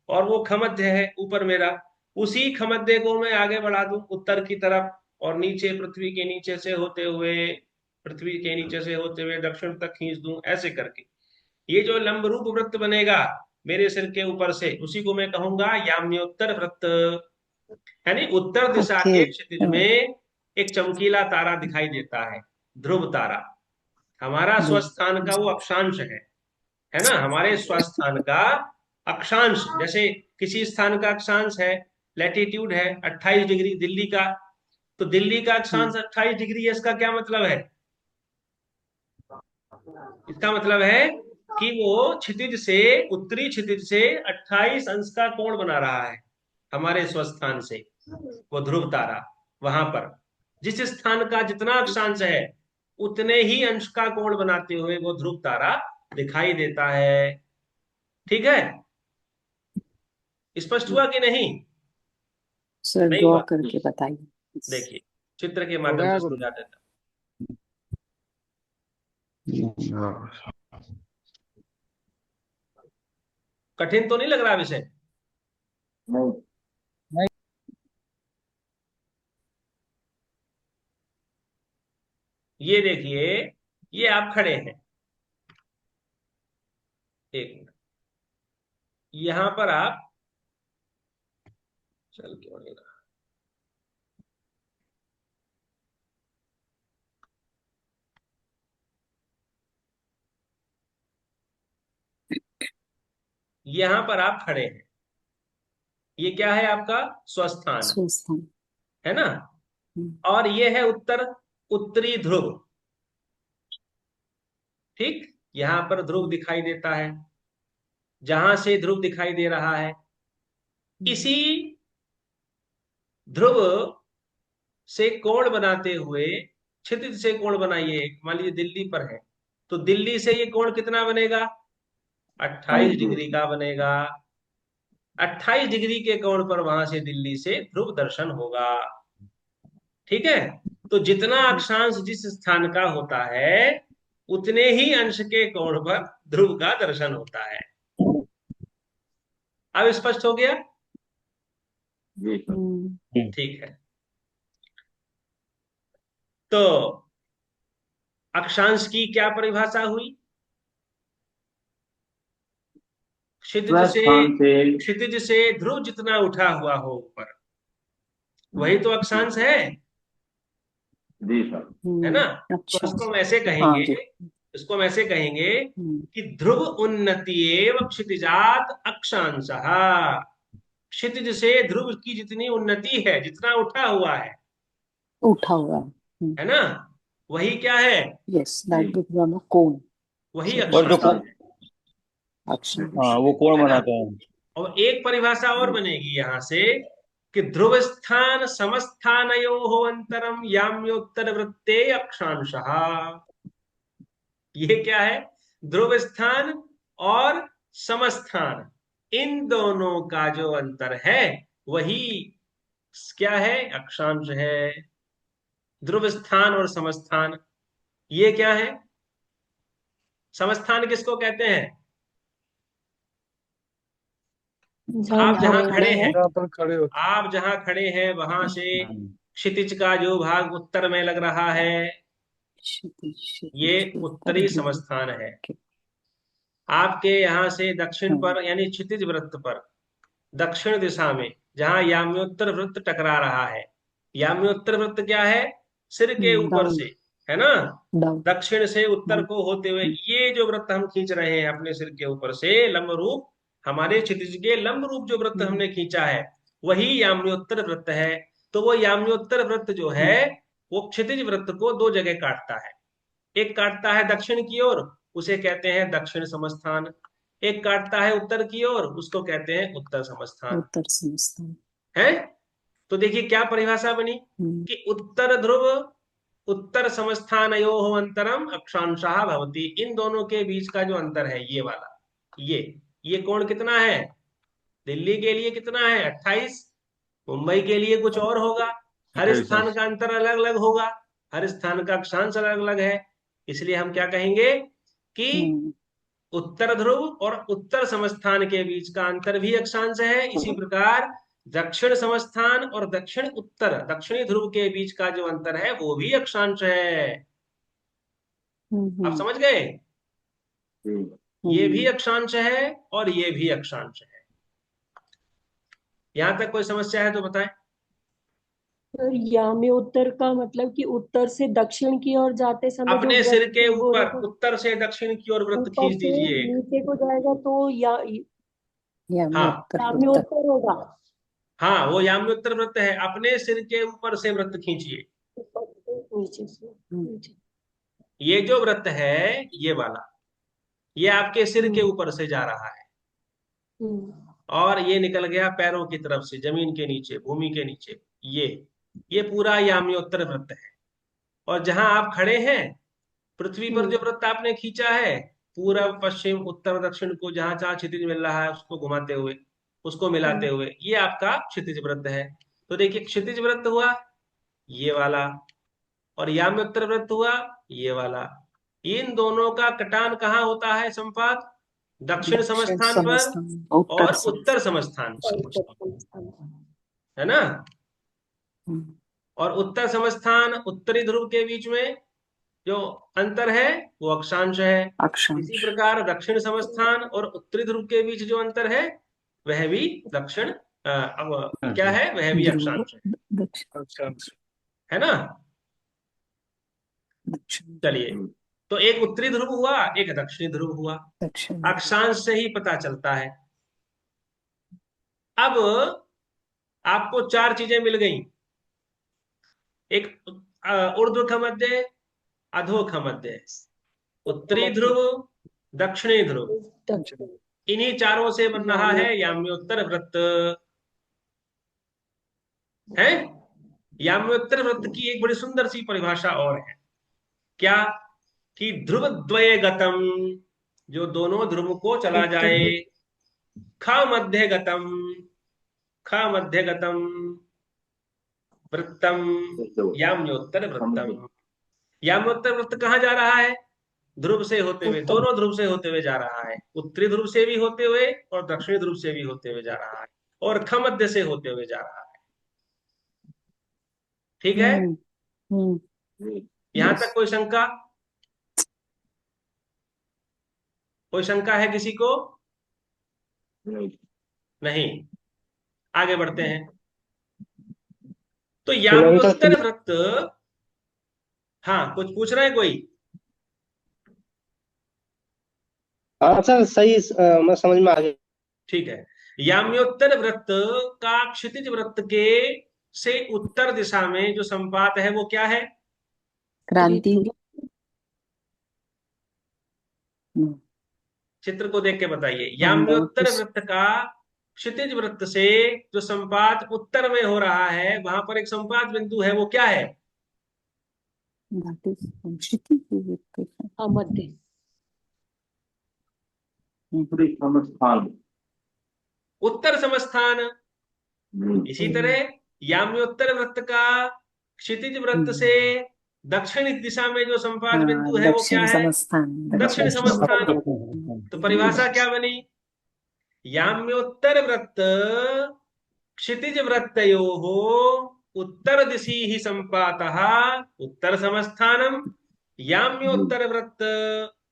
और वो खमध्य है ऊपर मेरा, उसी खमध्य को मैं आगे बढ़ा दूं उत्तर की तरफ, और नीचे पृथ्वी के नीचे से होते हुए, पृथ्वी के नीचे से होते हुए दक्षिण तक खींच दूं, ऐसे करके ये जो लंब रूप वृत्त बनेगा मेरे सिर के ऊपर से, उसी को मैं कहूंगा याम्योत्तर वृत्त। यानी उत्तर दिशा ओके। के क्षितिज में एक चमकीला तारा दिखाई देता है, ध्रुव तारा, हमारा स्वस्थान का वो अक्षांश है ना, हमारे स्वस्थान का अक्षांश। जैसे किसी स्थान का अक्षांश है, लैटिट्यूड है 28 डिग्री दिल्ली का, तो दिल्ली का अक्षांश 28 डिग्री है, इसका क्या मतलब है? इसका मतलब है कि वो क्षितिज से, उत्तरी क्षितिज से 28 अंश का कोण बना रहा है हमारे स्वस्थान से, वो ध्रुव तारा। वहां पर जिस स्थान का जितना अक्षांश है उतने ही अंश का कोण बनाते हुए वो ध्रुव तारा दिखाई देता है। ठीक है, स्पष्ट हुआ कि नहीं? सर नहीं ड्रॉ हुआ? करके बताइए। देखिए चित्र के हो माध्यम गया से गुरु समझा देता हाँ। हूं। कठिन तो नहीं लग रहा विषय? नहीं ये देखिए, ये आप खड़े हैं, एक मिनट, यहां पर आप, चल क्यों नहीं रहा, यहां पर आप खड़े हैं, ये क्या है आपका स्वस्थान, स्वस्थान। है ना। हम्म, और ये है उत्तरी ध्रुव। ठीक, यहां पर ध्रुव दिखाई देता है, जहां से ध्रुव दिखाई दे रहा है, इसी ध्रुव से कोण बनाते हुए, क्षितिज से कोण बनाइए। मान लीजिए दिल्ली पर है, तो दिल्ली से ये कोण कितना बनेगा, 28 डिग्री का बनेगा। 28 डिग्री के कोण पर वहां से दिल्ली से ध्रुव दर्शन होगा। ठीक है, तो जितना अक्षांश जिस स्थान का होता है, उतने ही अंश के कोण पर ध्रुव का दर्शन होता है। अब स्पष्ट हो गया। जी सर। ठीक है, तो अक्षांश की क्या परिभाषा हुई, क्षितिज से, स्वस्थान से। क्षितिज से ध्रुव जितना उठा हुआ हो ऊपर, वही तो अक्षांश है जी सर। ना। तो अच्छा। इसको हम ऐसे हाँ कहेंगे, जी। इसको हम ऐसे कहेंगे हम्म, कि ध्रुव उन्नति एवं क्षितिजात अक्षांश। क्षितिज से ध्रुव की जितनी उन्नति है, जितना उठा हुआ उठा हुआ है। है ना, वही क्या है, यस, दैट जी। Become a cone. वही और जो अक्षांश कोण, है। अच्छा। हाँ वो कोण है ना। बनाते हैं। और एक परिभाषा और बनेगी यहां से कि ध्रुव स्थान समस्थानयो अंतरम याम्योत्तर वृत्ते अक्षांशः। ये क्या है, ध्रुव स्थान और समस्थान, इन दोनों का जो अंतर है, वही क्या है, अक्षांश है। ध्रुव स्थान और समस्थान, ये क्या है, समस्थान किसको कहते हैं, आप जहाँ जहां हम खड़े खड़े हैं, हैं। जहाँ पर खड़े होते आप जहां खड़े हैं वहां से क्षितिज का जो भाग उत्तर में लग रहा है, क्षितिज, ये क्षितिज के ऊपर उत्तरी ध्रुव। समस्थान है। ओके। आपके यहां से दक्षिण हाँ। पर, यानी क्षितिज वृत्त पर दक्षिण दिशा में, जहां याम्योत्तर वृत्त टकरा रहा है, याम्योत्तर वृत्त क्या है, सिर के ऊपर डाउन। से, है ना, डाउन। दक्षिण से उत्तर डाउन। को होते हुए ये जो वृत्त हम खींच रहे हैं अपने सिर के ऊपर से लंब रूप, हमारे क्षितिज के लंब रूप जो वृत्त हमने खींचा है, वही याम्योत्तर वृत्त है। तो वो याम्योत्तर वृत्त जो है, वो क्षितिज वृत्त को दो जगह काटता है। एक काटता है दक्षिण की ओर, उसे कहते हैं दक्षिण समस्थान। एक काटता है उत्तर की ओर, उसको कहते हैं उत्तर समस्थान। उत्तर समस्थान। है, तो देखिए क्या परिभाषा बनी कि उत्तर ध्रुव उत्तर समस्थानयोः अंतरम अक्षांशः भवति। इन दोनों के बीच का जो अंतर है, ये वाला, ये कोण कितना है, दिल्ली के लिए कितना है, 28। मुंबई के लिए कुछ और होगा। हर 28 स्थान का अंतर अलग अलग होगा, हर स्थान का अक्षांश अलग अलग है। इसलिए हम क्या कहेंगे कि उत्तर ध्रुव और उत्तर समस्थान के बीच का अंतर भी अक्षांश है। इसी प्रकार दक्षिण समस्थान और दक्षिण उत्तर, दक्षिणी ध्रुव के बीच का जो अंतर है, वो भी अक्षांश है। आप समझ गए, ये भी अक्षांश है और ये भी अक्षांश है। यहां तक कोई समस्या है तो बताएं। सर यामी उत्तर का मतलब कि उत्तर से दक्षिण की ओर जाते समय जो अपने सिर व्रत के बोले ऊपर थे, उत्तर से दक्षिण की ओर वृत्त ऊपर खींच से दीजिए। नीचे को जाएगा तो हाँ, यामी उत्तर होगा। हाँ, वो याम्योत्तर वृत्त है। अपने सिर के ऊपर से वृत्त खींचिए। ऊपर से नीचे से नीचे। ये जो वृत्त है, ये वाला, ये आपके सिर के ऊपर से जा रहा है और ये निकल गया पैरों की तरफ से, जमीन के नीचे, भूमि के नीचे। ये पूरा याम्योत्तर वृत्त है। और जहां आप खड़े हैं, पृथ्वी पर जो वृत्त आपने खींचा है, पूरब पश्चिम उत्तर दक्षिण को जहां जहां क्षितिज मिल रहा है, उसको घुमाते हुए, उसको मिलाते हुए, ये आपका क्षितिज वृत्त है। तो देखिए, क्षितिज वृत्त हुआ ये वाला, और याम्योत्तर वृत्त हुआ ये वाला। इन दोनों का कटान कहाँ होता है, संपात, दक्षिण दक्षिण समस्थान पर समस्थान, उत्तर और उत्तर समस्थान पर, समस्थान। है ना। और उत्तर समस्थान उत्तरी ध्रुव के बीच में जो अंतर है, वो अक्षांश है। अक्षांश। इसी प्रकार दक्षिण समस्थान और उत्तरी ध्रुव के बीच जो अंतर है, वह भी दक्षिण अब क्या है, वह भी ध्रुव अक्षांश है दक्षिण। है ना। दक्षिण। चलिए, तो एक उत्तरी ध्रुव हुआ, एक दक्षिणी ध्रुव हुआ। दक्षिण। अक्षांश से ही पता चलता है। अब आपको 4 चीजें मिल गई। एक ऊर्ध्व मध्य, अधोख मध्य, उत्तरी ध्रुव, दक्षिणी ध्रुव। दक्षिण। इन्हीं चारों से बन रहा है याम्योत्तर वृत्त। है याम्योत्तर वृत्त की एक बड़ी सुंदर सी परिभाषा और है। क्या? कि ध्रुव द्वय गतम, जो दोनों ध्रुव को चला जाए। ख मध्य गतम, ख मध्य गतम वृत्तम याम्योत्तर वृत्तम। याम्योत्तर वृत्त कहाँ जा रहा है? ध्रुव से होते हुए, दोनों ध्रुव से होते हुए जा रहा है। उत्तरी ध्रुव से भी होते हुए और दक्षिणी ध्रुव से भी होते हुए जा रहा है, और ख मध्य से होते हुए जा रहा है। ठीक है? यहां तक कोई शंका? कोई शंका है किसी को? नहीं। आगे बढ़ते हैं। तो याम्योत्तर वृत्त, हाँ कुछ पूछ रहे हैं कोई? हाँ सर सही, मैं समझ में आ गया। ठीक है। याम्योत्तर वृत्त का क्षितिज वृत्त के से उत्तर दिशा में जो संपात है वो क्या है? क्रांति। चित्र को देख के बताइए। याम्योत्तर वृत्त का क्षितिज वृत्त से जो संपात उत्तर में हो रहा है, वहां पर एक संपात बिंदु है, वो क्या है? मध्य। समस्थान। उत्तर समस्थान। इसी तरह याम्योत्तर वृत्त का क्षितिज वृत्त से दक्षिण दिशा में जो संपात बिंदु है वो क्या है? दक्षिण समस्थान। तो परिभाषा क्या बनी? याम्योत्तर वृत्त क्षितिज वृत्तयोः उत्तर दिशि ही संपातः उत्तर समस्थानम, याम्योत्तर वृत्त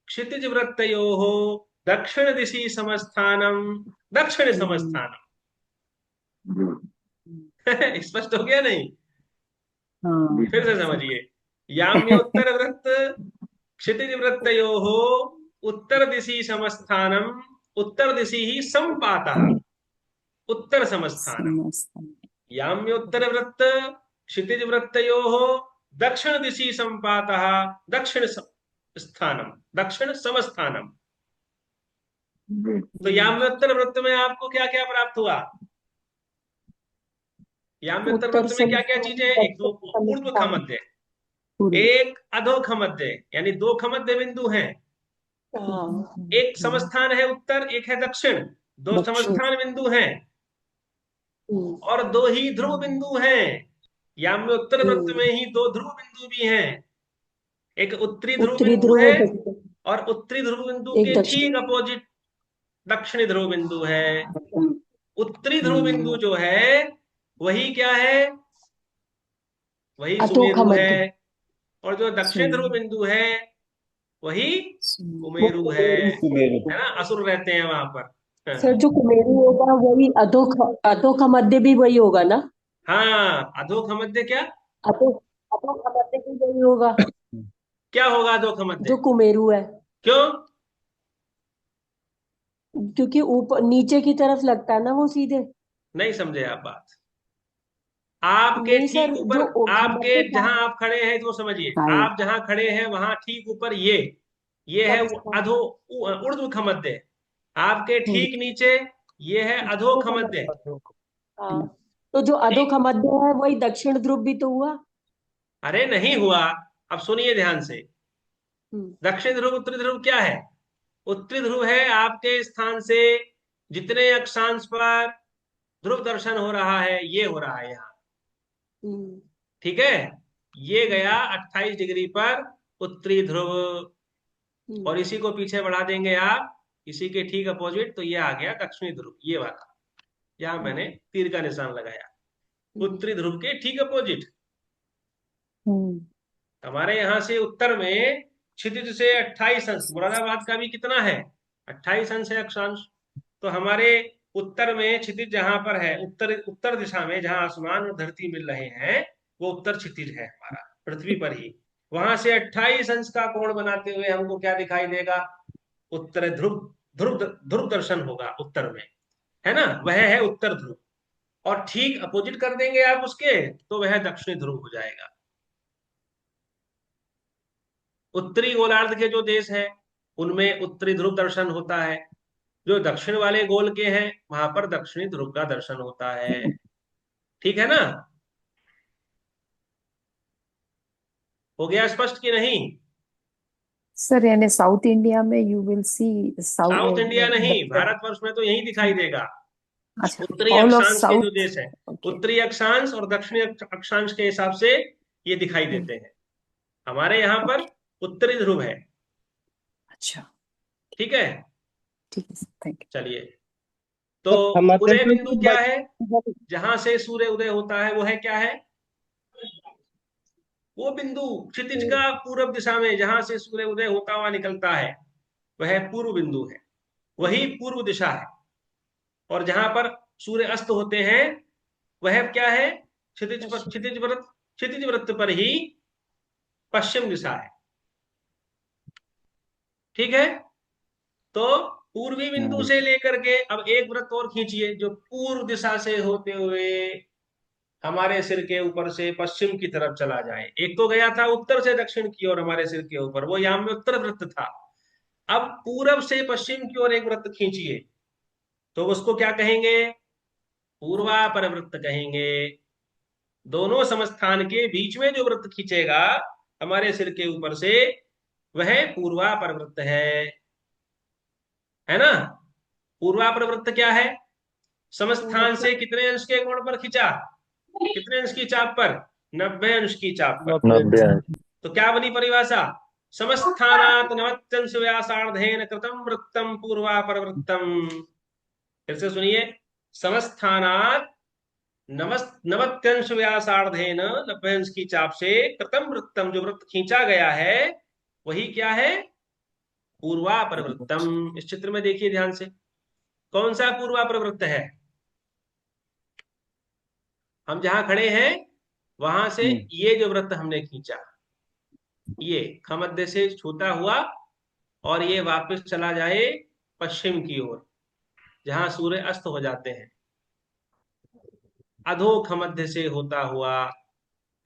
क्षितिज वृत्तयोः दक्षिण दिशि समस्थानम दक्षिण समस्थानम। स्पष्ट हो गया नहीं? फिर से समझिए। याम्योत्तर वृत्त क्षितिज वृत्तयोः उत्तर दिशि समस्थानम उत्तर दिशि ही संपातः उत्तर समस्थानम, याम्योत्तर वृत्त क्षितिज वृत्तयोः दक्षिण दिशि संपातः दक्षिण स्थानम दक्षिण समस्थानम। तो याम्योत्तर वृत्त में आपको क्या क्या प्राप्त हुआ? याम्योत्तर वृत्त में क्या क्या चीजें? एक तो ऊर्ध्व खमध्य, एक अधो खमध्य, यानी 2 खमध्य बिंदु हैं। एक समस्थान है उत्तर, एक है दक्षिण, 2 समस्थान बिंदु हैं, और 2 ही ध्रुव बिंदु हैं। याम्योत्तर वृत्त में ही 2 ध्रुव बिंदु भी हैं। एक उत्तरी ध्रुव बिंदु है, और उत्तरी ध्रुव बिंदु के ठीक अपोजिट दक्षिणी ध्रुव बिंदु है। उत्तरी ध्रुव बिंदु जो है वही क्या है? वही सुमेरु है, और जो दक्षिण ध्रुव बिंदु है वही कुमेरु है ना? असुर रहते हैं वहां पर। सर जो कुमेरु होगा वही अधोख मध्य भी वही होगा ना? हाँ, अधोख मध्य क्या? अधोख मध्य भी वही होगा। क्या होगा अधोख मध्य? जो कुमेरु है। क्यों? क्योंकि ऊपर नीचे की तरफ लगता है ना वो सीधे। नहीं समझे आप बात। आपके ठीक ऊपर, आपके जहां आप खड़े हैं तो समझिए, आप जहां खड़े हैं वहां ठीक ऊपर ये है अधो ऊर्ध्व खमध्य, आपके ठीक नीचे ये है अधो खमध्य। तो जो अधो खमध्य है वही दक्षिण ध्रुव भी तो हुआ। अरे नहीं हुआ, अब सुनिए ध्यान से। दक्षिण ध्रुव उत्तरी ध्रुव क्या है? उत्तरी ध्रुव है आपके स्थान से जितने अक्षांश पर ध्रुव दर्शन हो रहा है, ये हो रहा है यहाँ। ठीक है? ये गया 28 डिग्री पर उत्तरी ध्रुव, और इसी को पीछे बढ़ा देंगे आप, इसी के ठीक अपोजिट, तो ये आ गया दक्षिणी ध्रुव, ये वाला। यहां मैंने तीर का निशान लगाया, उत्तरी ध्रुव के ठीक अपोजिट। हमारे यहां से उत्तर में क्षितिज से 28 अंश, मुरादाबाद का भी कितना है? 28 अंश है अक्षांश। तो हमारे उत्तर में क्षितिज जहां पर है, उत्तर दिशा में जहां आसमान और धरती मिल रहे हैं, वो उत्तर क्षितिज है हमारा, पृथ्वी पर ही। वहां से 28 अंश का कोण बनाते हुए हमको क्या दिखाई देगा? उत्तर ध्रुव ध्रुव ध्रुव दर्शन होगा उत्तर में, है ना? वह है उत्तर ध्रुव। और ठीक अपोजिट कर देंगे आप उसके, तो वह दक्षिणी ध्रुव हो जाएगा। उत्तरी गोलार्ध के जो देश हैं उनमें उत्तरी ध्रुव दर्शन होता है, जो दक्षिण वाले गोल के हैं वहां पर दक्षिणी ध्रुव का दर्शन होता है। ठीक है ना? हो गया स्पष्ट कि नहीं? सर यानी साउथ इंडिया में you will see south India नहीं, साउथ। भारतवर्ष में तो यही दिखाई देगा। अच्छा, उत्तरी ऑल ऑफ अक्षांश के जो साउथ। देश हैं, ओके। उत्तरी अक्षांश और दक्षिणी अक्षांश के हिसाब से ये दिखाई देते हैं। हमारे यहाँ पर ओके। उत्तरी ध्रुव है। अच्छा, ठीक है, ठीक है सर, थैंक यू। चलिए। तो सर हमारे उदय देश में बिंदु क्या है? जहां से सूर्य उदय होता है वो है क्या है? वो बिंदु क्षितिज का पूर्व दिशा में जहां से सूर्य उदय होता हुआ निकलता है वह पूर्व बिंदु है, वही पूर्व दिशा है। और जहां पर सूर्य अस्त होते हैं वह क्या है? क्षितिज वृत्त पर ही पश्चिम दिशा है। ठीक है, तो पूर्वी बिंदु से लेकर के अब एक वृत्त और खींचिए जो पूर्व दिशा से होते हुए हमारे सिर के ऊपर से पश्चिम की तरफ चला जाए। एक तो गया था उत्तर से दक्षिण की ओर हमारे सिर के ऊपर, वो याम में उत्तर वृत्त था। अब पूरब से पश्चिम की ओर एक वृत्त खींचिए, तो उसको क्या कहेंगे? पूर्वापर वृत्त कहेंगे। दोनों समस्थान के बीच में जो वृत्त खींचेगा हमारे सिर के ऊपर से वह पूर्वापर वृत्त है ना? पूर्वापर वृत्त क्या है? समस्थान से कितने अंश के कोण पर खींचा? कितने अंश की चाप पर? 90 अंश की चाप पर। 90 तो क्या बनी परिभाषा? समस्थानात नवत्यंश व्यासार्धेन कृतम वृत्तम पूर्वापर वृत्तम। फिर से सुनिए, समस्थानात नवत्यंश व्यासार्धेन, 90 अंश की चाप से कृतम वृत्तम, जो वृत्त खींचा गया है वही क्या है? पूर्वापर वृत्तम। इस चित्र में देखिए ध्यान से, कौन सा पूर्वापर वृत्त है? हम जहां खड़े हैं वहां से ये जो वृत्त हमने खींचा, ये खमध्य से छूता हुआ और ये वापस चला जाए पश्चिम की ओर जहां सूर्य अस्त हो जाते हैं, अधोख मध्य से होता हुआ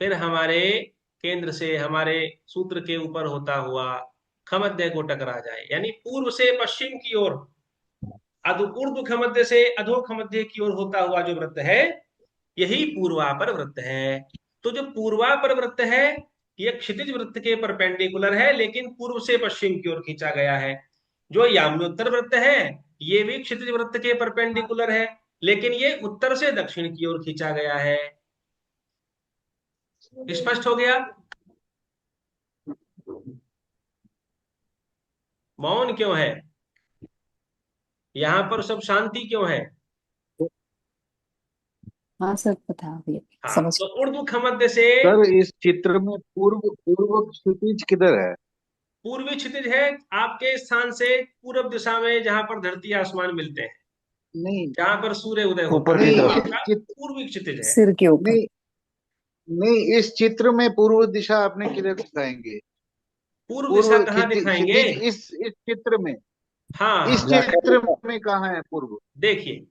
फिर हमारे केंद्र से हमारे सूत्र के ऊपर होता हुआ खमध्य को टकरा जाए, यानी पूर्व से पश्चिम की ओर ऊर्ध्व खमध्य से अधोख मध्य की ओर होता हुआ जो वृत्त है यही पूर्वापर वृत्त है। तो जो पूर्वापर वृत्त है यह क्षितिज वृत्त के परपेंडिकुलर है लेकिन पूर्व से पश्चिम की ओर खींचा गया है। जो याम्योत्तर वृत्त है ये भी क्षितिज वृत्त के परपेंडिकुलर है लेकिन ये उत्तर से दक्षिण की ओर खींचा गया है। स्पष्ट हो गया? मौन क्यों है? यहां पर सब शांति क्यों है? हाँ सर, पता भैया, हाँ, समझ। तो उर्दू खमध्य से सर इस चित्र में पूर्व पूर्व क्षितिज किधर है? पूर्वी क्षितिज है आपके स्थान से पूर्व दिशा में जहां पर धरती आसमान मिलते हैं, नहीं जहां पर सूर्य उदय होता ऊपर है की वो तरफ। आपका पूर्वी क्षितिज है। सिर के ऊपर। नहीं नहीं, इस चित्र में पूर्व दिशा आपने किधर दिखाएंगे? पूर्व दिशा पूर्व कहाँ दिखाएंगे? क्षितिज इस चित्र में, हाँ इस हाँ, चित्र में कहाँ है पूर्व? देखिए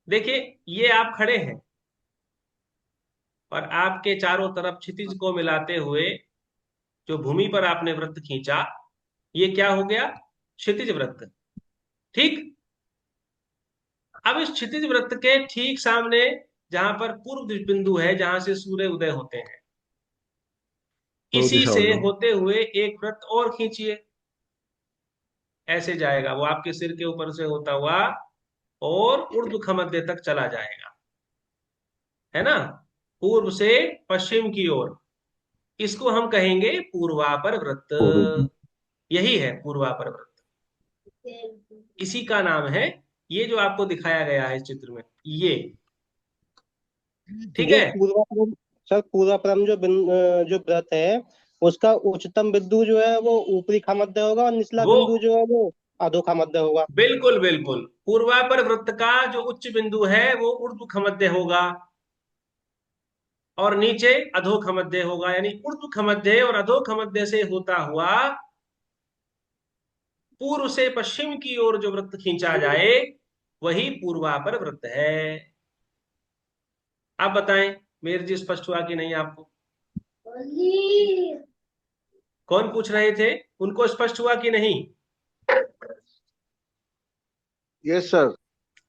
देखिए, ये आप खड़े हैं और आपके चारों तरफ क्षितिज को मिलाते हुए जो भूमि पर आपने वृत्त खींचा ये क्या हो गया? क्षितिज वृत्त। ठीक, अब इस क्षितिज वृत्त के ठीक सामने जहां पर पूर्व बिंदु है जहां से सूर्य उदय होते हैं, पूर्व इसी दिशा से हो जाओ। होते हुए एक वृत्त और खींचिए, ऐसे जाएगा वो आपके सिर के ऊपर से होता हुआ और ऊर्ध्व मध्य तक चला जाएगा, है ना? पूर्व से पश्चिम की ओर, इसको हम कहेंगे पूर्वापर पूर्व। वृत्त। यही है पूर्वापर वृत्त, इसी का नाम है ये जो आपको दिखाया गया है इस चित्र में ये। ठीक जो है, पूर्वापरम, सर पूर्वापरम जो व्रत है उसका उच्चतम बिंदु जो है वो ऊपरी खामध्य होगा और निचला वो बिंदु जो है वो अधो खामध्य होगा। बिल्कुल बिल्कुल, पूर्वापर वृत्त का जो उच्च बिंदु है वो ऊर्ध्व मध्य होगा और नीचे अधोख मध्य होगा, यानी ऊर्ध्व मध्य और अधोख मध्य से होता हुआ पूर्व से पश्चिम की ओर जो वृत्त खींचा जाए वही पूर्वापर वृत्त है। आप बताएं, मेर जी स्पष्ट हुआ कि नहीं आपको? कौन पूछ रहे थे, उनको स्पष्ट हुआ कि नहीं? Yes sir.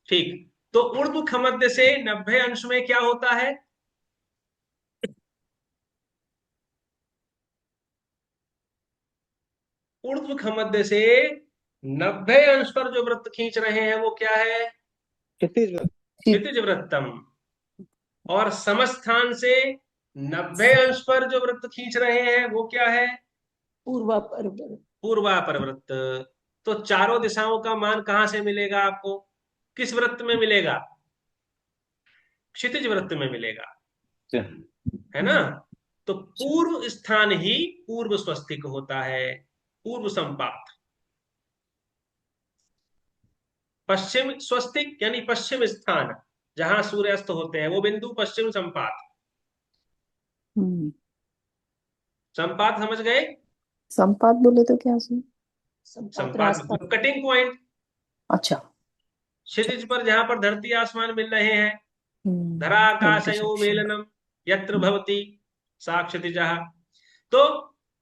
ठीक। तो ऊर्ध्व मध्य से 90 अंश में क्या होता है? ऊर्ध्व मध्य से 90 अंश पर जो वृत्त खींच रहे हैं वो क्या है? क्षितिज वृत्त। क्षितिज वृत्तम। और समस्थान से 90 अंश पर जो वृत्त खींच रहे हैं वो क्या है? पूर्वापर वृत्त। पूर्वापर वृत्त। तो चारों दिशाओं का मान कहां से मिलेगा आपको? किस वृत्त में मिलेगा? क्षितिज वृत्त में मिलेगा, है ना? तो पूर्व स्थान ही पूर्व स्वस्तिक होता है, पूर्व संपात। पश्चिम स्वस्तिक यानी पश्चिम स्थान, जहां सूर्यास्त होते हैं, वो बिंदु पश्चिम संपात। संपात समझ गए? संपात बोले तो क्या सुन? संपात संपात रास्ता। मतलब कटिंग पॉइंट। अच्छा। क्षितिज पर जहां पर धरती आसमान मिल रहे हैं, धरा आकाशयो इंटरसेक्शन। मेलनम यत्र भवति सा क्षितिजः। तो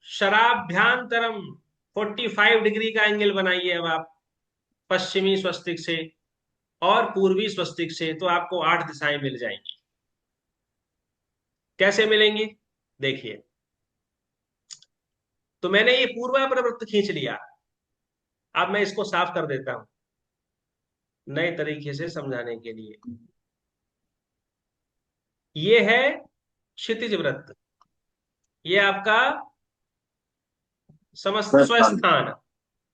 शराभ्यांतरम 45 डिग्री का एंगल बनाइए अब आप, पश्चिमी स्वस्तिक से और पूर्वी स्वस्तिक से, तो आपको 8 दिशाएं मिल जाएंगी। कैसे मिलेंगी देखिए। तो मैंने ये पूर्वापर वृत्त खींच लिया, अब मैं इसको साफ कर देता हूं नए तरीके से समझाने के लिए। ये है क्षितिज वृत्त, ये आपका स्वस्थान।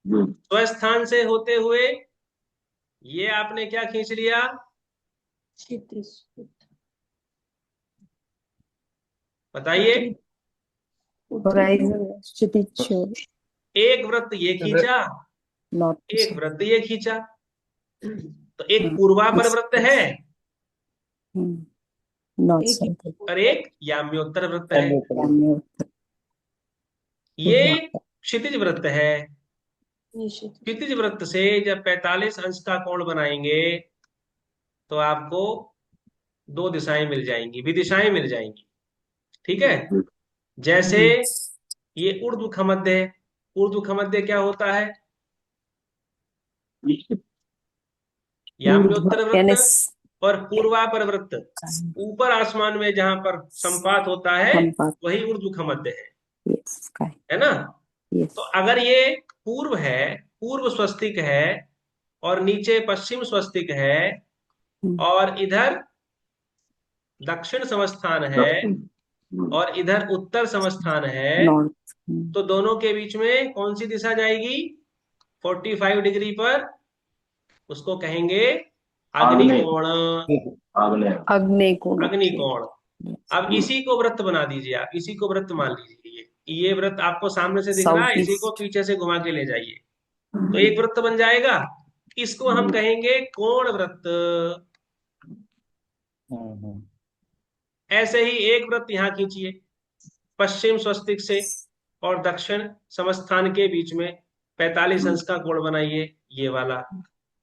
स्वस्थान से होते हुए ये आपने क्या खींच लिया? क्षितिज वृत्त। बताइए। होराइजन क्षितिज। एक वृत्त ये खींचा, नॉर्थ एक वृत्त ये खींचा। तो एक हाँ, पूर्वापर वृत्त है नॉर्थ एक साउथ। और एक याम्योत्तर वृत्त है। ये क्षितिज वृत्त है। निश्चित। क्षितिज वृत्त से जब 45 अंश का कोण बनाएंगे तो आपको 2 दिशाएं मिल जाएंगी, विदिशाएं मिल जाएंगी। ठीक है? जैसे ये ऊर्ध्व मध्य है। ऊर्ध्व मध्य क्या होता है? याम्योत्तर यानी वृत्त और पूर्वापर वृत्त, ऊपर आसमान में जहां पर संपात होता है संपात। वही ऊर्ध्व मध्य यस स्काई। है ना? यस। तो अगर ये पूर्व है, पूर्व स्वस्तिक है, और नीचे पश्चिम स्वस्तिक है, और इधर दक्षिण समस्थान है, और इधर उत्तर समस्थान है, नॉर्थ। तो दोनों के बीच में कौन सी दिशा जाएगी 45 डिग्री पर? उसको कहेंगे अग्निकोण। अग्निकोण। अग्निकोण। अब इसी को वृत्त बना दीजिए, आप इसी को वृत्त मान लीजिए। ये वृत्त आपको सामने से दिख रहा है, साउथ इसी को ईस्ट। पीछे से घुमा के ले जाइए तो एक वृत्त बन जाएगा। इसको हम कहेंगे कोण वृत्त। ऐसे ही एक वृत्त यहाँ खींचिए, पश्चिम स्वस्तिक से और दक्षिण समस्थान के बीच में 45 अंश का कोण बनाइए, ये वाला।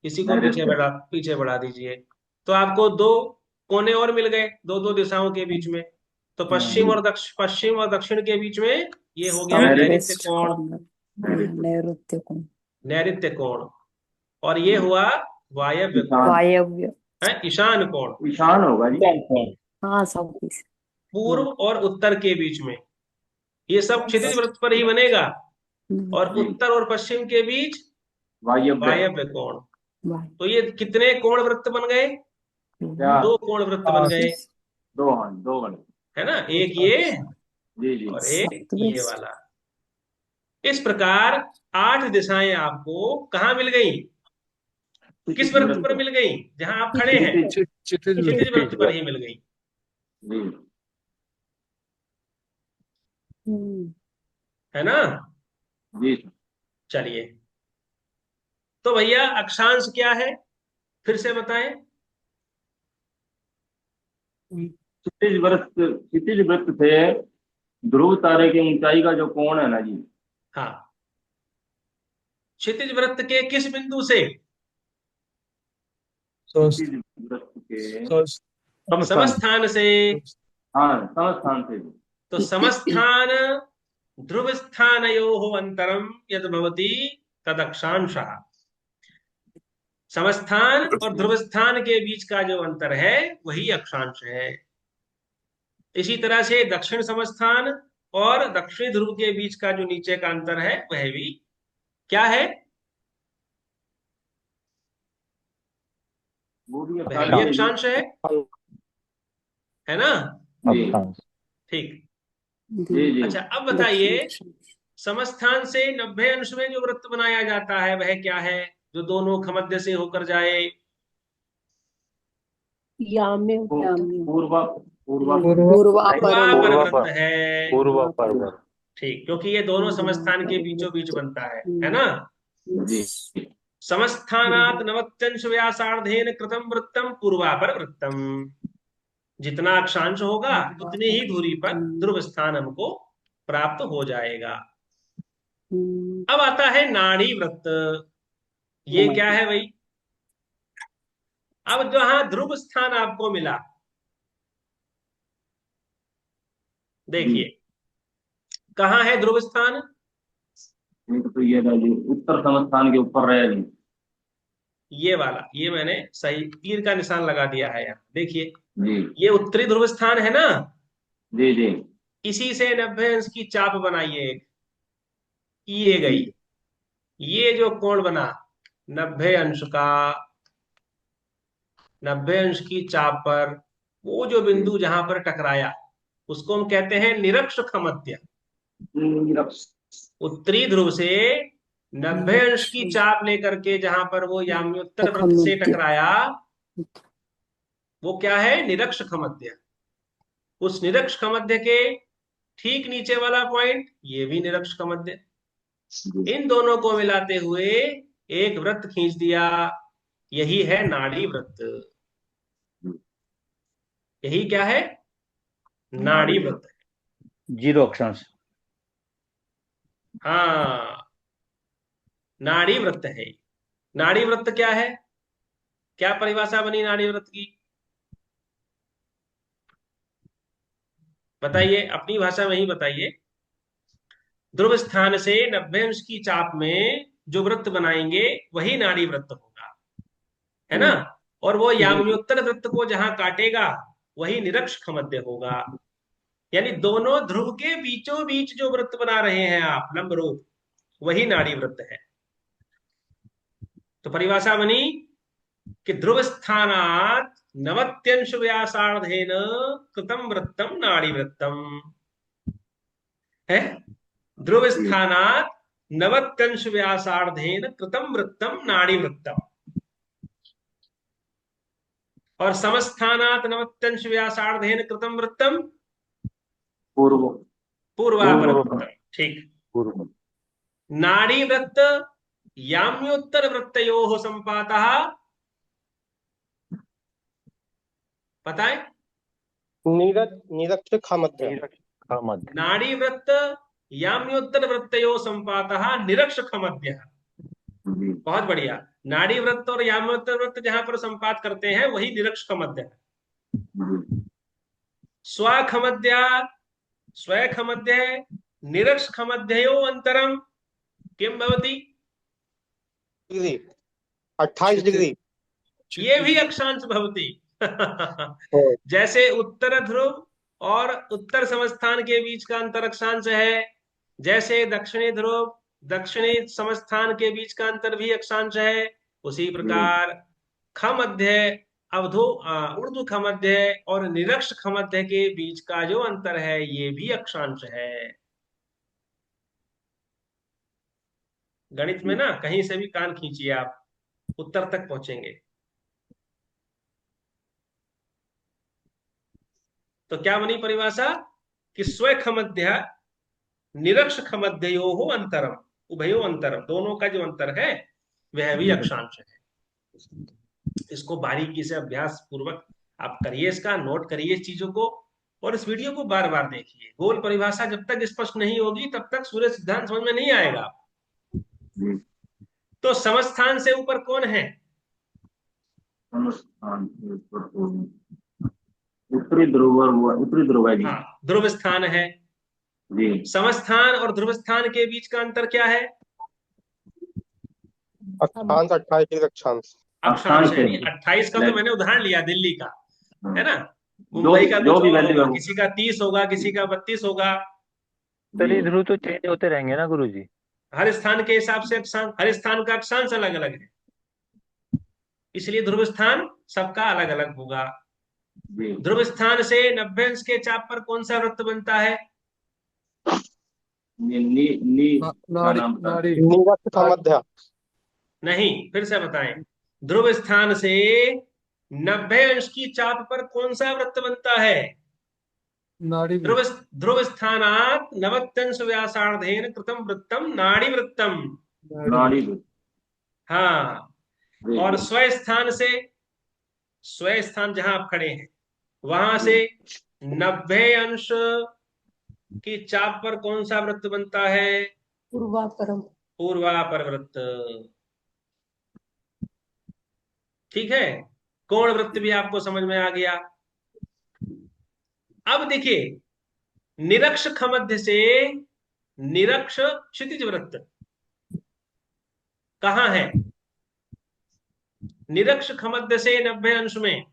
इसी को पीछे बढ़ा दीजिए, तो आपको 2 कोने और मिल गए, 2-2 दिशाओं के बीच में। तो पश्चिम और दक्षिण के बीच में ये हो गया साउथ नैऋत्य वेस्ट कोण। कॉर्नर। नैऋत्य कोण। नैऋत्य कोण। और ये हुआ वायव्य कोण, वायव्य। है ईशान कोण। ईशान होगा जी। हाँ साउथ ईस्ट। पूर्व और उत्तर के बीच में ये सब क्षितिज वृत्त पर ही बनेगा, और उत्तर और पश्चिम के बीच वायव्य कोण। तो ये कितने कोण वृत्त बन गए? 2 कोण वृत्त बन गए, दो बने। है ना? एक ये जी और एक ये वाला। इस प्रकार 8 दिशाएं आपको कहाँ मिल गई? किस वृत्त पर मिल गई? जहां आप खड़े हैं, क्षितिज वृत्त पर ही मिल गई, है ना? जी। चलिए, तो भैया अक्षांश क्या है फिर से बताएं। क्षितिज वृत्त से ध्रुव तारे की ऊंचाई का जो कोण है ना जी। हाँ, क्षितिज वृत्त के किस बिंदु से? क्षितिज वृत्त के समस्थान से, हाँ समस्थान से। तो समस्थान ध्रुव स्थानयोः अंतरम यद भवति तदक्षांशः। समस्थान और ध्रुव स्थान के बीच का जो अंतर है वही अक्षांश है। इसी तरह से दक्षिण समस्थान और दक्षिणी ध्रुव के बीच का जो नीचे का अंतर है वह भी क्या है, वो भी वह भी अक्षांश है ना? जी ठीक। जी जी। अच्छा अब बताइए, समस्थान से 90 अंश में जो वृत्त बनाया जाता है वह क्या है, जो दोनों खमध्य से होकर जाए? याम्य पूर्वा पूर्वा पूर्वापर वृत्त है। पूर्वापर। ठीक, क्योंकि ये दोनों समस्थान के बीचों बीच बनता है ना? जी। समस्थानात् 90 व्यासार्धेन कृतम वृत्तम पूर्वापर वृत्तम। जितना अक्षांश होगा उतनी ही दूरी पर ध्रुव स्थान हमको प्राप्त हो जाएगा। अब आता है नाड़ी वृत्त। ये क्या है भाई? अब जहां ध्रुव स्थान आपको मिला, देखिए कहाँ है ध्रुव स्थान? एक तो ये रहा जी, उत्तर समस्थान के ऊपर रहे जी। ये वाला, ये मैंने सही तीर का निशान लगा दिया है यहाँ, देखिए जी ये उत्तरी ध्रुव स्थान है ना? जी जी। इसी से 90 अंश की चाप बनाइए एक, ये गई, ये जो कोण बना 90 अंश का, 90 अंश की चाप पर वो जो बिंदु जहां पर टकराया उसको हम कहते हैं निरक्षख मध्य। उत्तरी ध्रुव से 90 अंश की चाप लेकर के जहां पर वो याम्योत्तर वृत्त से टकराया वो क्या है? निरक्षख मध्य। उस निरक्षख मध्य के ठीक नीचे वाला पॉइंट ये भी निरक्षख मध्य। इन दोनों को मिलाते हुए एक वृत्त खींच दिया, यही है नाड़ी वृत्त। यही क्या है? नाड़ी वृत्त। जीरो अक्षांश। हाँ, नाड़ी वृत्त है। नाड़ी वृत्त क्या है? क्या परिभाषा बनी नाड़ी वृत्त की? बताइए, अपनी भाषा में ही बताइए। ध्रुव स्थान से 90 अंश की चाप में जो वृत्त बनाएंगे वही नाड़ी वृत्त होगा, है ना? और वो याम्योत्तर वृत्त को जहां काटेगा वही निरक्षख मध्य होगा। यानी दोनों ध्रुव के बीचों बीच जो वृत्त बना रहे हैं आप लंब रूप, वही नाड़ी वृत्त है। तो परिभाषा बनी कि ध्रुव स्थानात् 90 अंश व्यासार्धेन कृतम वृत्तम नाड़ी वृत्तम है। ध्रुव स्थानात् 90 अंश व्यासार्धेन कृतम वृत्तम नाड़ी वृत्तम, और समस्थानात् 90 अंश व्यासार्धेन कृतम वृत्तम पूर्वापर वृत्तम। ठीक। पूर्व। नाड़ी वृत्त याम्योत्तर वृत्तयोः संपातः, पता है? निरक्षख मध्य। नाड़ी वृत्त याम्योत्तर वृत्तयोः संपातः निरक्षख मध्य। बहुत बढ़िया। नाड़ी वृत्त और याम्योत्तर वृत्त जहां पर संपात करते हैं वही निरक्षख मध्य है। स्वखमध्य स्वखमध्य निरक्षख मध्ययो अंतरम किम भवति? 28 डिग्री। ये भी अक्षांश भवति। जैसे उत्तर ध्रुव और उत्तर समस्थान के बीच का अंतर अक्षांश है, जैसे दक्षिणी ध्रुव दक्षिणी समस्थान के बीच का अंतर भी अक्षांश है, उसी प्रकार खमध्य अवधो उर्दू खमध्य और निरक्ष खमध्य के बीच का जो अंतर है ये भी अक्षांश है। गणित में ना कहीं से भी कान खींचिए आप, उत्तर तक पहुंचेंगे। तो क्या बनी परिभाषा कि स्वखमध्य निरक्ष खमध्यो अंतरम उभयो अंतरम, दोनों का जो अंतर है वह भी अक्षांश है। इसको बारीकी से अभ्यास पूर्वक आप करिए, इसका नोट करिए इस चीजों को, और इस वीडियो को बार बार देखिए। गोल परिभाषा जब तक स्पष्ट नहीं होगी तब तक सूर्य सिद्धांत समझ में नहीं आएगा। तो समस्थान से ऊपर कौन है? उत्तरी ध्रुव है जी। हाँ, ध्रुव स्थान है। जी समस्थान और ध्रुव स्थान के बीच का अंतर क्या है? अक्षांश 28 अक्षांश। अक्षांश अक्षांश है। है नहीं, जी। 28 का तो मैंने उदाहरण लिया दिल्ली का, है ना। जो मुंबई का जो कुछ भी और वैल्यू होगा, है वो। किसी का 30 होगा, किसी का 32 होगा। उत्तरी जी ध्रुव तो चेंज होते रहेंगे ना गुरुजी। हर स्थान के हिसाब से अक्षांश, हर स्थान का अक्षांश अलग अलग है, इसलिए ध्रुव स्थान सबका अलग अलग होगा। जी। ध्रुव स्थान से 90 अंश के चाप पर कौन सा वृत्त बनता है? नी नी नी क्या नाड़ी नाम था? नाड़ी नीरक्त समध्या। नहीं, फिर से बताएं। ध्रुव स्थान से 90 अंश की चाप पर कौन सा वृत्त बनता है? नाड़ी ध्रुव ध्रुव स्थानात 90 व्यासार्धेन कृतम वृत्तम नाड़ी वृत्तम। नाड़ी। हाँ। और स्वस्थान से, स्वस्थान जहां आप खड़े हैं वहां से 90 अंश की चाप पर कौन सा वृत्त बनता है? पूर्वापरम। पूर्वापर वृत्त। ठीक है, कोण वृत्त भी आपको समझ में आ गया। अब देखिए, निरक्ष मध्य से निरक्ष क्षितिज वृत्त कहां है? निरक्ष मध्य से 90 अंश में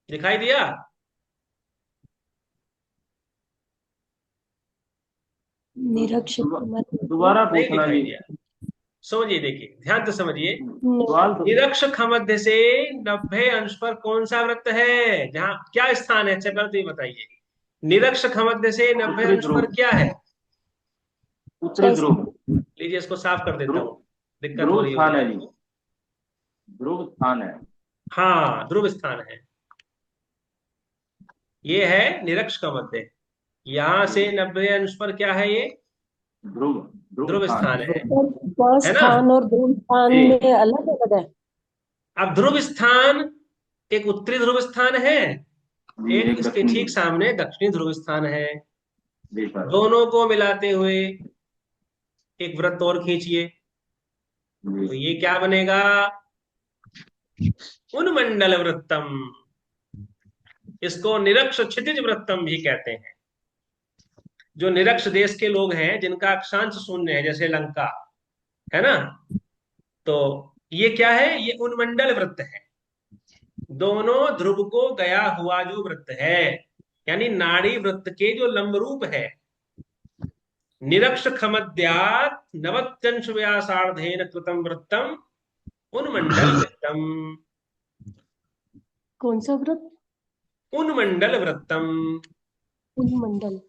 दिखाई दिया? निरक्ष दोबारा नहीं पूछना दिखाई जी। दिया। समझिए, देखिए, ध्यान से समझिए। सवाल तो निरक्ष मध्य से 90 अंश पर कौन सा वृत्त है? जहां क्या स्थान है, चलो तो ये बताइए। निरक्ष मध्य से 90 उत्तरी अंश पर ध्रुव। क्या है? उत्तरी ध्रुव। लीजिए, इसको साफ कर देता ध्रुव हूं, दिक्कत हो ध्रुव रही स्थान होगी है जी। आपको। ध्रुव स्थान है। ध्रुव स्थान है। ये है निरक्ष का मध्य। यहां से 90 अंश पर क्या है? ये ध्रुव ध्रुव ध्रुव स्थान स्थान है। है ना। स्थान और ध्रुव स्थान जी। में अलग अलग है। अब ध्रुव स्थान एक उत्तरी ध्रुव स्थान है, जी एक एक इसके दक्षिण ठीक ध्रुव। सामने दक्षिणी ध्रुव स्थान है। जी सर। दोनों को मिलाते हुए एक वृत्त और खींचिए, तो जी ये क्या बनेगा? उन्मंडल वृत्तम। इसको निरक्ष क्षितिज वृत्तम भी कहते हैं। जो निरक्ष देश के लोग हैं, जिनका अक्षांश शून्य है, जैसे लंका, है ना, तो ये क्या है? ये उन्मंडल वृत्त है। दोनों ध्रुव को गया हुआ जो वृत्त है, यानी नाड़ी वृत्त के जो लंबरूप है। निरक्ष खमद्यात् 90 व्यासार्धेन कृतम वृत्तम उन्मंडल वृत्तम। कौन सा व्रत? उन्मंडल वृत्तम। उन्मंडल।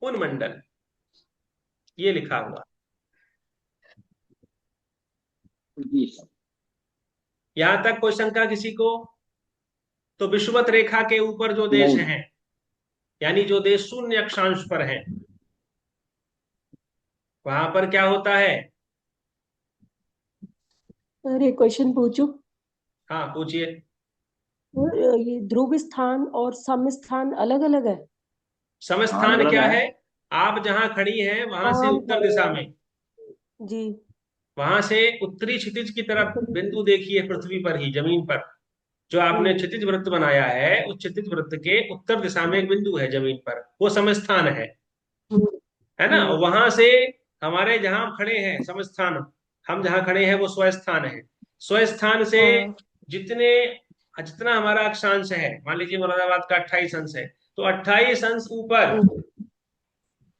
उन्मंडल, ये लिखा हुआ। जी सर। यहां तक कोई शंका किसी को? तो विषुवत रेखा के ऊपर जो देश नहीं। हैं, यानी जो देश शून्य अक्षांश पर हैं, वहां पर क्या होता है? अरे क्वेश्चन पूछू। हाँ, पूछिए। ये ध्रुव स्थान और सम स्थान अलग अलग है। हाँ अलग समस्थान अलग क्या है। है? आप जहां खड़ी हैं वहां से हम उत्तर खड़े दिशा हैं। में, जी। वहां से उत्तरी क्षितिज की तरफ बिंदु देखिए, पृथ्वी पर ही, जमीन पर। जो आपने क्षितिज वृत्त बनाया है, उस क्षितिज वृत्त के उत्तर दिशा में एक बिंदु है जमीन पर, वो समस्थान हम्म, है ना। वहां से हमारे जहां हम खड़े हैं समस्थान, हम जहां खड़े हैं वो स्वस्थान है। स्वस्थान से हाँ। जितने जितना हमारा अक्षांश है, मान लीजिए मुरादाबाद का 28 अंश है, तो 28 अंश ऊपर हम्म,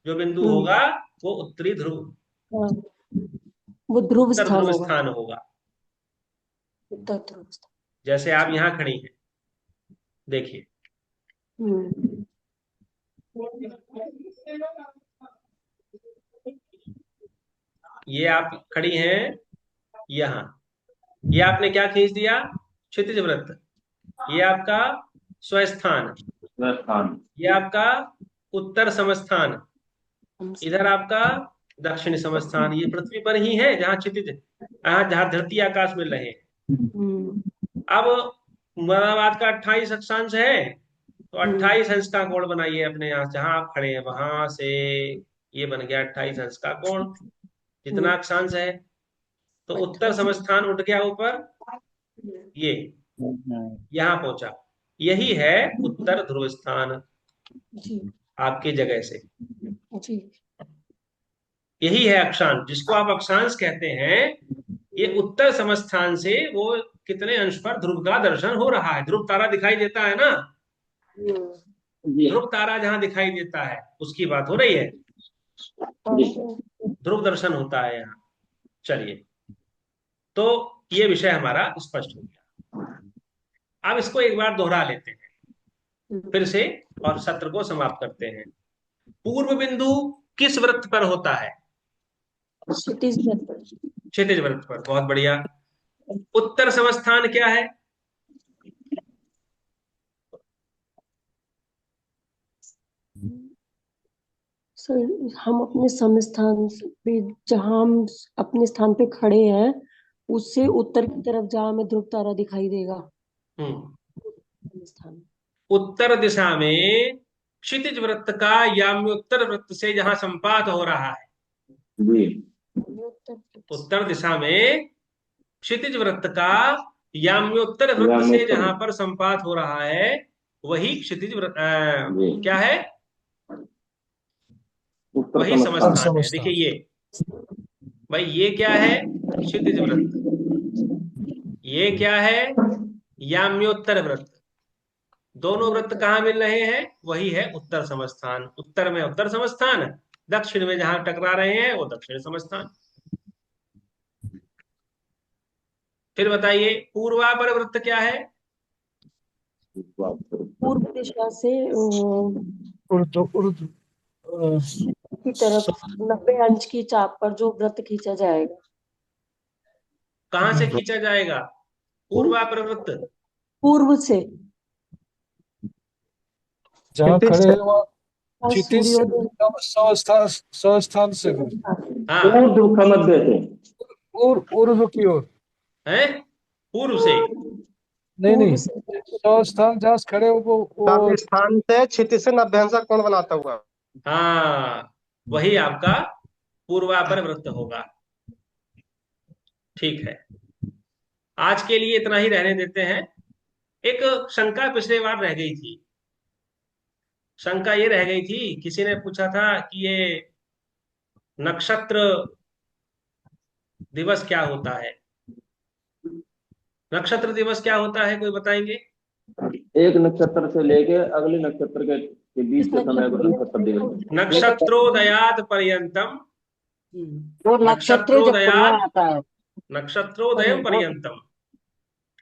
जो बिंदु हम्म, होगा वो उत्तरी ध्रुव, हाँ, वो ध्रुव उत्तर स्थान ध्रुव होगा। स्थान होगा। उत्तर ध्रुव स्थान। जैसे आप यहाँ खड़ी हैं, देखिए, हम्म, ये आप खड़ी हैं यहाँ, ये आपने क्या खींच दिया? क्षितिज वृत्त। ये आपका स्वस्थान, स्थान। ये आपका उत्तर समस्थान, इधर आपका दक्षिण समस्थान। ये पृथ्वी पर ही है जहाँ क्षितिज, यहाँ जहाँ धरती आकाश मिल रहे हैं। हम्म, अब मुरादाबाद का 28 अक्षांश है, तो 28 अंश का कोण बनाइए अपने यहाँ जहां आप खड़े हैं वहां से। ये बन गया 28 अंश का कोण, जितना हम्म, अक्षांश है। तो उत्तर समस्थान उठ गया ऊपर, ये यहाँ पहुंचा, यही है उत्तर ध्रुव स्थान जी आपकी जगह से। जी यही है अक्षांश, जिसको आप अक्षांश कहते हैं। ये उत्तर समस्थान से वो कितने अंश पर ध्रुव का दर्शन हो रहा है। ध्रुव तारा दिखाई देता है ना, जी ध्रुव तारा जहां दिखाई देता है उसकी बात हो रही है। जी सर। ध्रुव दर्शन होता है यहाँ। चलिए, तो ये विषय हमारा स्पष्ट हो गया। अब इसको एक बार दोहरा लेते हैं फिर से और सत्र को समाप्त करते हैं। पूर्व बिंदु किस वृत्त पर होता है? क्षितिज वृत्त। क्षितिज वृत्त पर, बहुत बढ़िया। उत्तर समस्थान क्या है? सर हम अपने समस्थान पे, जहाँ हम अपने स्थान पे खड़े हैं, उससे उत्तर की तरफ जहाँ हमें ध्रुव तारा दिखाई देगा, समस्थान। उत्तर दिशा में क्षितिज वृत्त का याम्योत्तर वृत्त से जहां संपात हो रहा है, जी उत्तर दिशा में क्षितिज वृत्त का याम्योत्तर वृत्त से याम्योत्तर। जहां पर संपात हो रहा है वही क्षितिज वृत्त जी क्या है? उत्तर वही समस्थान। समस्थान है। देखिए ये भाई, ये क्या है? क्षितिज वृत्त। ये क्या है? याम्योत्तर वृत्त। दोनों वृत्त कहाँ मिल रहे हैं? वही है उत्तर समस्थान। उत्तर में उत्तर समस्थान, दक्षिण में जहां टकरा रहे हैं वो दक्षिण समस्थान। फिर बताइए, पूर्वापर वृत्त क्या है? पूर्व दिशा से उर्दू उर्दू की तरफ 90 अंश की चाप पर जो वृत्त खींचा जाएगा। कहां से खींचा जाएगा पूर्वापर वृत्त? पूर्व से, जहाँ क्षितिज खड़े से। हैं वहाँ क्षितिज से सूर्योदय। एकदम स्वस्थान से गुरु। हाँ, ऊर्ध्व मध्य से। और ऊर्ध्व की ओर। है पूर्व से। नहीं पूर्व नहीं, से स्वस्थान जहाँ से खड़े हो वो स्थान से क्षितिज से 90 अंश का कोण बनाता हुआ। हाँ, वही आपका पूर्वापर वृत्त होगा। ठीक है, आज के लिए इतना ही रहने देते हैं। एक शंका पिछले बार रह गई थी। शंका ये रह गई थी, किसी ने पूछा था कि ये नक्षत्र दिवस क्या होता है? नक्षत्र दिवस क्या होता है, कोई बताएंगे? एक नक्षत्र से लेके अगले नक्षत्र के बीच के समय को नक्षत्र दिवस। नक्षत्रोदयात पर्यंतम, वो नक्षत्र जब पूरा नक्षत्रोदयात, आता है नक्षत्रोदयम पर्यंतम।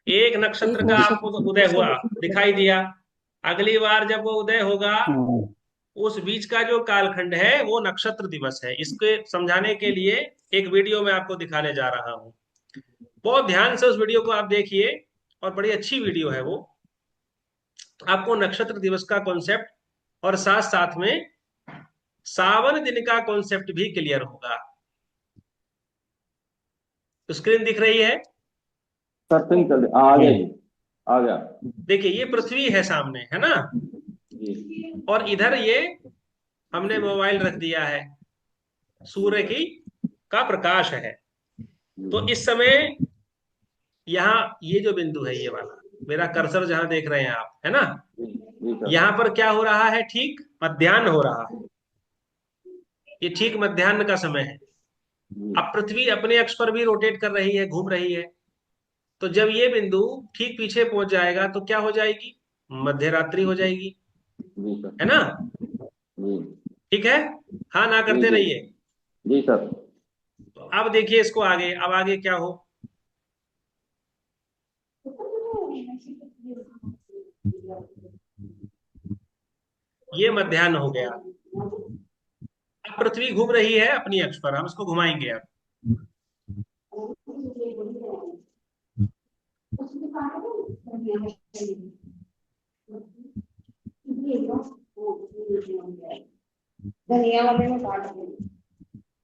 एक नक्षत्र एक का आपको उदय हुआ, नक्षत्र दिखाई दिया, अगली बार जब वो उदय होगा हम्म। उस बीच का जो कालखंड है वो नक्षत्र दिवस है। इसके समझाने के लिए एक वीडियो मैं आपको दिखाने जा रहा हूं। बहुत ध्यान से उस वीडियो को आप देखिए, और बड़ी अच्छी वीडियो है वो। आपको नक्षत्र दिवस का कॉन्सेप्ट और साथ साथ में सावन दिन का कॉन्सेप्ट भी क्लियर होगा। तो स्क्रीन दिख रही है? सत्संग चल आ गया जी, आ गया देखिए, ये पृथ्वी है सामने, है ना, जी। और इधर ये हमने मोबाइल रख दिया है, सूर्य की का प्रकाश है। तो इस समय यहाँ ये जो बिंदु है, ये वाला मेरा कर्सर जहां देख रहे हैं आप, है ना, जी सर। यहां पर क्या हो रहा है? ठीक मध्याह्न हो रहा है। ये ठीक मध्याह्न का समय है। जी अब पृथ्वी अपने अक्ष पर भी रोटेट कर रही है, घूम रही है। तो जब ये बिंदु ठीक पीछे पहुंच जाएगा तो क्या हो जाएगी? मध्य रात्रि हो जाएगी, जी सर। है ना? जी ठीक है, हाँ ना जी करते जी रहिए। जी सर। तो अब देखिए इसको आगे, अब आगे क्या हो? ये मध्याह्न हो गया। अब पृथ्वी घूम रही है अपनी अक्ष पर, हम इसको घुमाएंगे अब।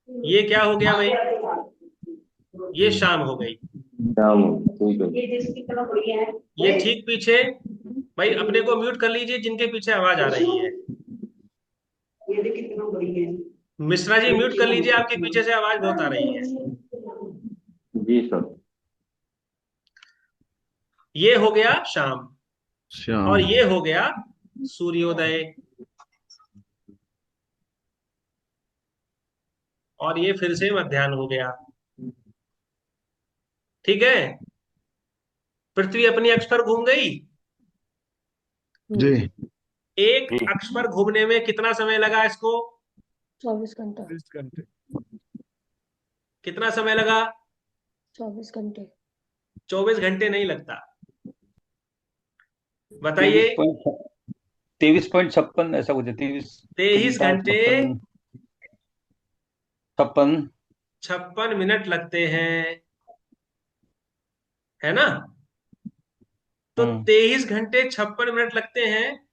ये क्या हो गया भाई? ये शाम हो गई। शाम ठीक है। ये ठीक पीछे, भाई अपने को म्यूट कर लीजिए जिनके पीछे आवाज आ रही है। मिश्रा जी म्यूट कर लीजिए, आपके पीछे से आवाज बहुत आ रही है। जी सर। ये हो गया शाम, और श्याम। ये हो गया सूर्योदय, और ये फिर से मध्याह्न हो गया। ठीक है, पृथ्वी अपनी अक्ष पर घूम गई। जी। एक अक्ष पर घूमने में कितना समय लगा इसको? 24 घंटा। 20 घंटे। कितना समय लगा? 24 घंटे। 24 घंटे नहीं लगता। बताइए। 23.56 ऐसा कुछ है, 23 घंटे 56। 56 मिनट लगते हैं, है ना? तो 23 घंटे 56 मिनट लगते हैं,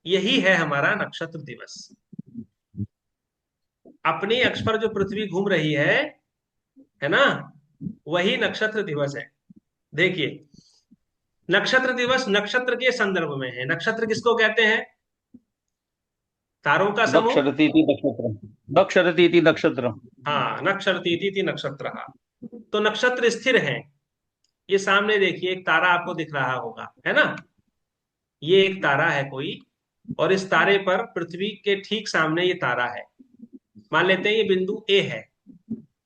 यही है हमारा नक्षत्र दिवस। अपनी अक्ष पर जो पृथ्वी घूम रही है ना, वही नक्षत्र दिवस है। देखिए, नक्षत्र दिवस नक्षत्र के संदर्भ में है। नक्षत्र किसको कहते हैं? तारों का समूह। नक्षरतीति नक्षत्र, नक्षरतीति नक्षत्र। हाँ, नक्षरतीति नक्षत्र। तो नक्षत्र स्थिर हैं। ये सामने देखिए, एक तारा आपको दिख रहा होगा, है ना? ये एक तारा है कोई, और इस तारे पर पृथ्वी के ठीक सामने ये तारा है। मान लेते हैं ये बिंदु ए है।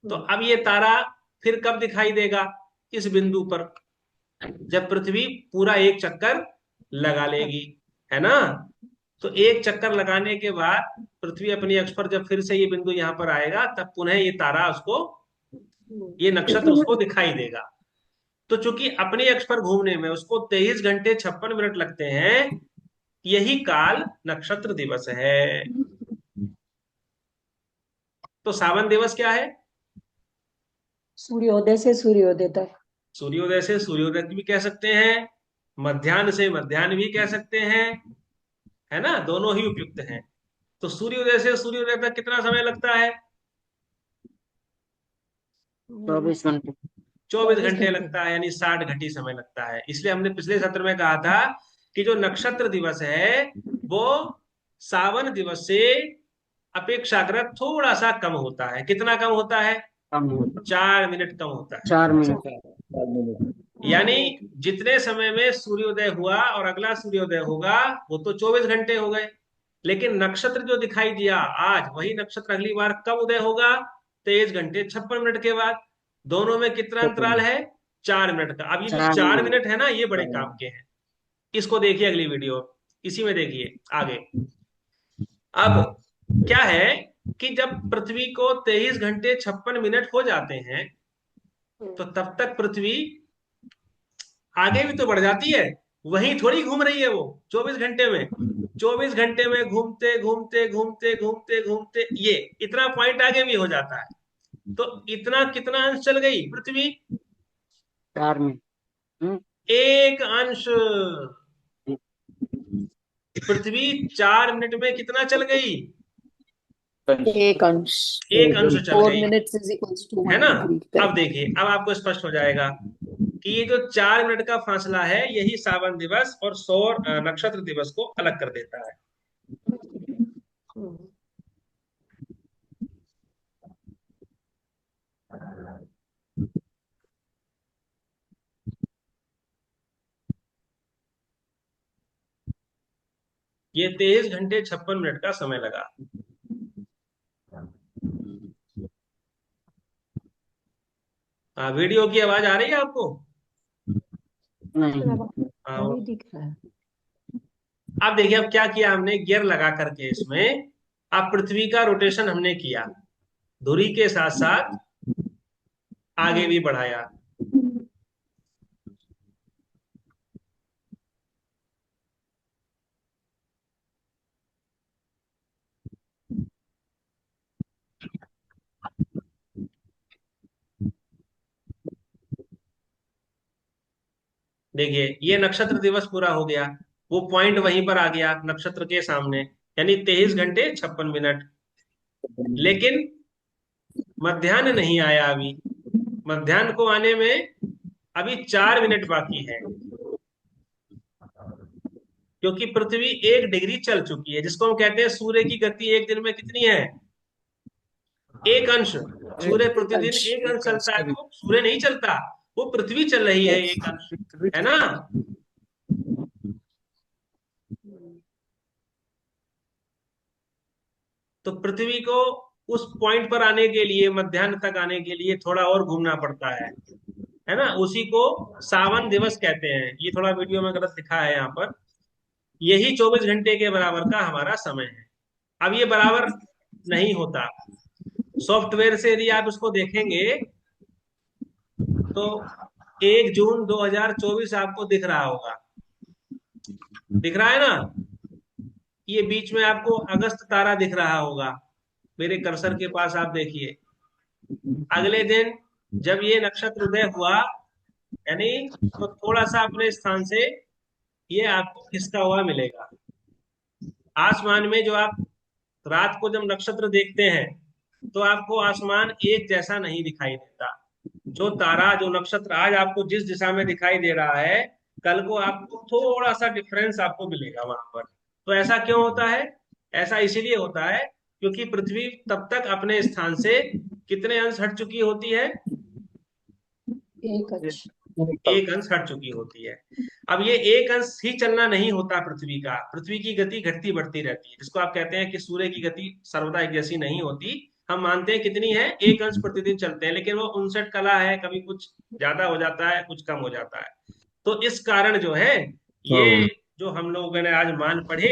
तो अब ये तारा फिर कब दिखाई देगा? इस बिंदु पर, जब पृथ्वी पूरा एक चक्कर लगा लेगी, है ना? तो एक चक्कर लगाने के बाद पृथ्वी अपनी अक्ष पर जब फिर से ये बिंदु यहां पर आएगा, तब पुनः ये तारा उसको, ये नक्षत्र उसको दिखाई देगा। तो चूंकि अपनी अक्ष पर घूमने में उसको 23 घंटे 56 मिनट लगते हैं, यही काल नक्षत्र दिवस है। तो सावन दिवस क्या है? सूर्योदय से सूर्योदय तक। सूर्योदय से सूर्योदय भी कह सकते हैं, मध्याह्न से मध्याह्न भी कह सकते हैं, है ना? दोनों ही उपयुक्त हैं। तो सूर्योदय से सूर्योदय तक कितना समय लगता है? 24 घंटे। 24 घंटे लगता है, यानी 60 घंटे समय लगता है। इसलिए हमने पिछले सत्र में कहा था कि जो नक्षत्र दिवस है वो सावन दिवस से अपेक्षाकृत थोड़ा सा कम होता है। कितना कम होता है? कम होता 4 मिनट कम होता है। 4 मिनट। यानी जितने समय में सूर्योदय हुआ और अगला सूर्योदय होगा, वो तो 24 घंटे हो गए। लेकिन नक्षत्र जो दिखाई दिया आज, वही नक्षत्र अगली बार कब उदय होगा? 23 घंटे 56 मिनट के बाद। दोनों में कितना अंतराल है? 4 मिनट का। अब ये जो 4 मिनट है ना, ये बड़े काम के हैं। इसको देखिए, अगली वीडियो इसी में देखिए आगे। अब क्या है कि जब पृथ्वी को 23 घंटे 56 मिनट हो जाते हैं, तो तब तक पृथ्वी आगे भी तो बढ़ जाती है, वहीं थोड़ी घूम रही है वो 24 घंटे में। 24 घंटे में घूमते घूमते घूमते घूमते घूमते ये इतना पॉइंट आगे भी हो जाता है। तो इतना कितना अंश चल गई पृथ्वी? 4 मिनट। एक अंश। पृथ्वी 4 मिनट में कितना चल गई? एक अंश। एक अंश चल 4 गई, minutes is equals to है 1 ना? degree. अब देखिए, अब आपको स्पष्ट हो जाएगा कि ये जो 4 मिनट का फासला है, यही सावन दिवस और सौर नक्षत्र दिवस को अलग कर देता है। ये 23 घंटे 56 मिनट का समय लगा। वीडियो की आवाज आ रही है आपको? नहीं। नहीं दिख रहा है। अब देखिए, अब क्या किया हमने, गियर लगा करके इसमें अब पृथ्वी का रोटेशन हमने किया, धुरी के साथ साथ आगे भी बढ़ाया। देखिए, ये नक्षत्र दिवस पूरा हो गया, वो पॉइंट वहीं पर आ गया नक्षत्र के सामने, यानी 23 घंटे 56 मिनट। लेकिन मध्याह्न नहीं आया अभी। मध्याह्न को आने में अभी 4 मिनट बाकी है, क्योंकि पृथ्वी 1 डिग्री चल चुकी है, जिसको हम कहते हैं सूर्य की गति एक दिन में कितनी है? एक अंश। सूर्य प्रतिदिन एक अंश चलता है, तो सूर्य नहीं चलता, वो पृथ्वी चल रही है Yes. एक अंश, है ना। तो पृथ्वी को उस पॉइंट पर आने के लिए, मध्याह्न तक आने के लिए थोड़ा और घूमना पड़ता है ना। उसी को सावन दिवस कहते हैं। ये थोड़ा वीडियो में गलत लिखा है यहाँ पर। यही 24 घंटे के बराबर का हमारा समय है। अब ये बराबर नहीं होता। सॉफ्टवेयर से यदि आप इसको देखेंगे तो 1 जून 2024 आपको दिख रहा होगा, दिख रहा है ना। ये बीच में आपको अगस्त तारा दिख रहा होगा, मेरे कर्सर के पास आप देखिए। अगले दिन जब ये नक्षत्र उदय हुआ, यानी तो थोड़ा सा अपने स्थान से ये आपको खिसका हुआ मिलेगा। आसमान में जो आप रात को जब नक्षत्र देखते हैं तो आपको आसमान एक जैसा नहीं दिखाई देता। जो तारा, जो नक्षत्र आज आपको जिस दिशा में दिखाई दे रहा है, कल को आपको थोड़ा सा डिफरेंस आपको मिलेगा वहां पर। तो ऐसा क्यों होता है? ऐसा इसीलिए होता है क्योंकि पृथ्वी तब तक अपने स्थान से कितने अंश हट चुकी होती है? एक अंश। एक अंश हट चुकी होती है। अब ये एक अंश ही चलना नहीं होता पृथ्वी का। पृथ्वी की गति घटती बढ़ती रहती है, जिसको आप कहते हैं कि सूर्य की गति सर्वदा एक जैसी नहीं होती। हम मानते हैं कितनी है, 1 अंश प्रतिदिन चलते हैं, लेकिन वो 59 कला है, कभी कुछ ज्यादा हो जाता है, कुछ कम हो जाता है। तो इस कारण जो है, ये जो हम लोगों ने आज मान पढ़े,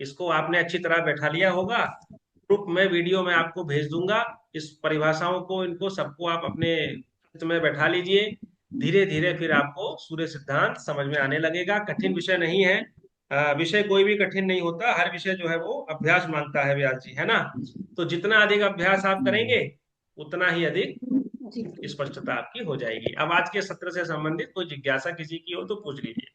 इसको आपने अच्छी तरह बैठा लिया होगा। ग्रुप में वीडियो में आपको भेज दूंगा। इस परिभाषाओं को, इनको सबको आप अपने चित्त में बैठा लीजिए। धीरे धीरे फिर आपको सूर्य सिद्धांत समझ में आने लगेगा। कठिन विषय नहीं है। विषय कोई भी कठिन नहीं होता। हर विषय जो है वो अभ्यास मांगता है, व्यास जी, है ना। तो जितना अधिक अभ्यास आप करेंगे उतना ही अधिक जी स्पष्टता आपकी हो जाएगी। अब आज के सत्र से संबंधित कोई जिज्ञासा किसी की हो तो पूछ लीजिए।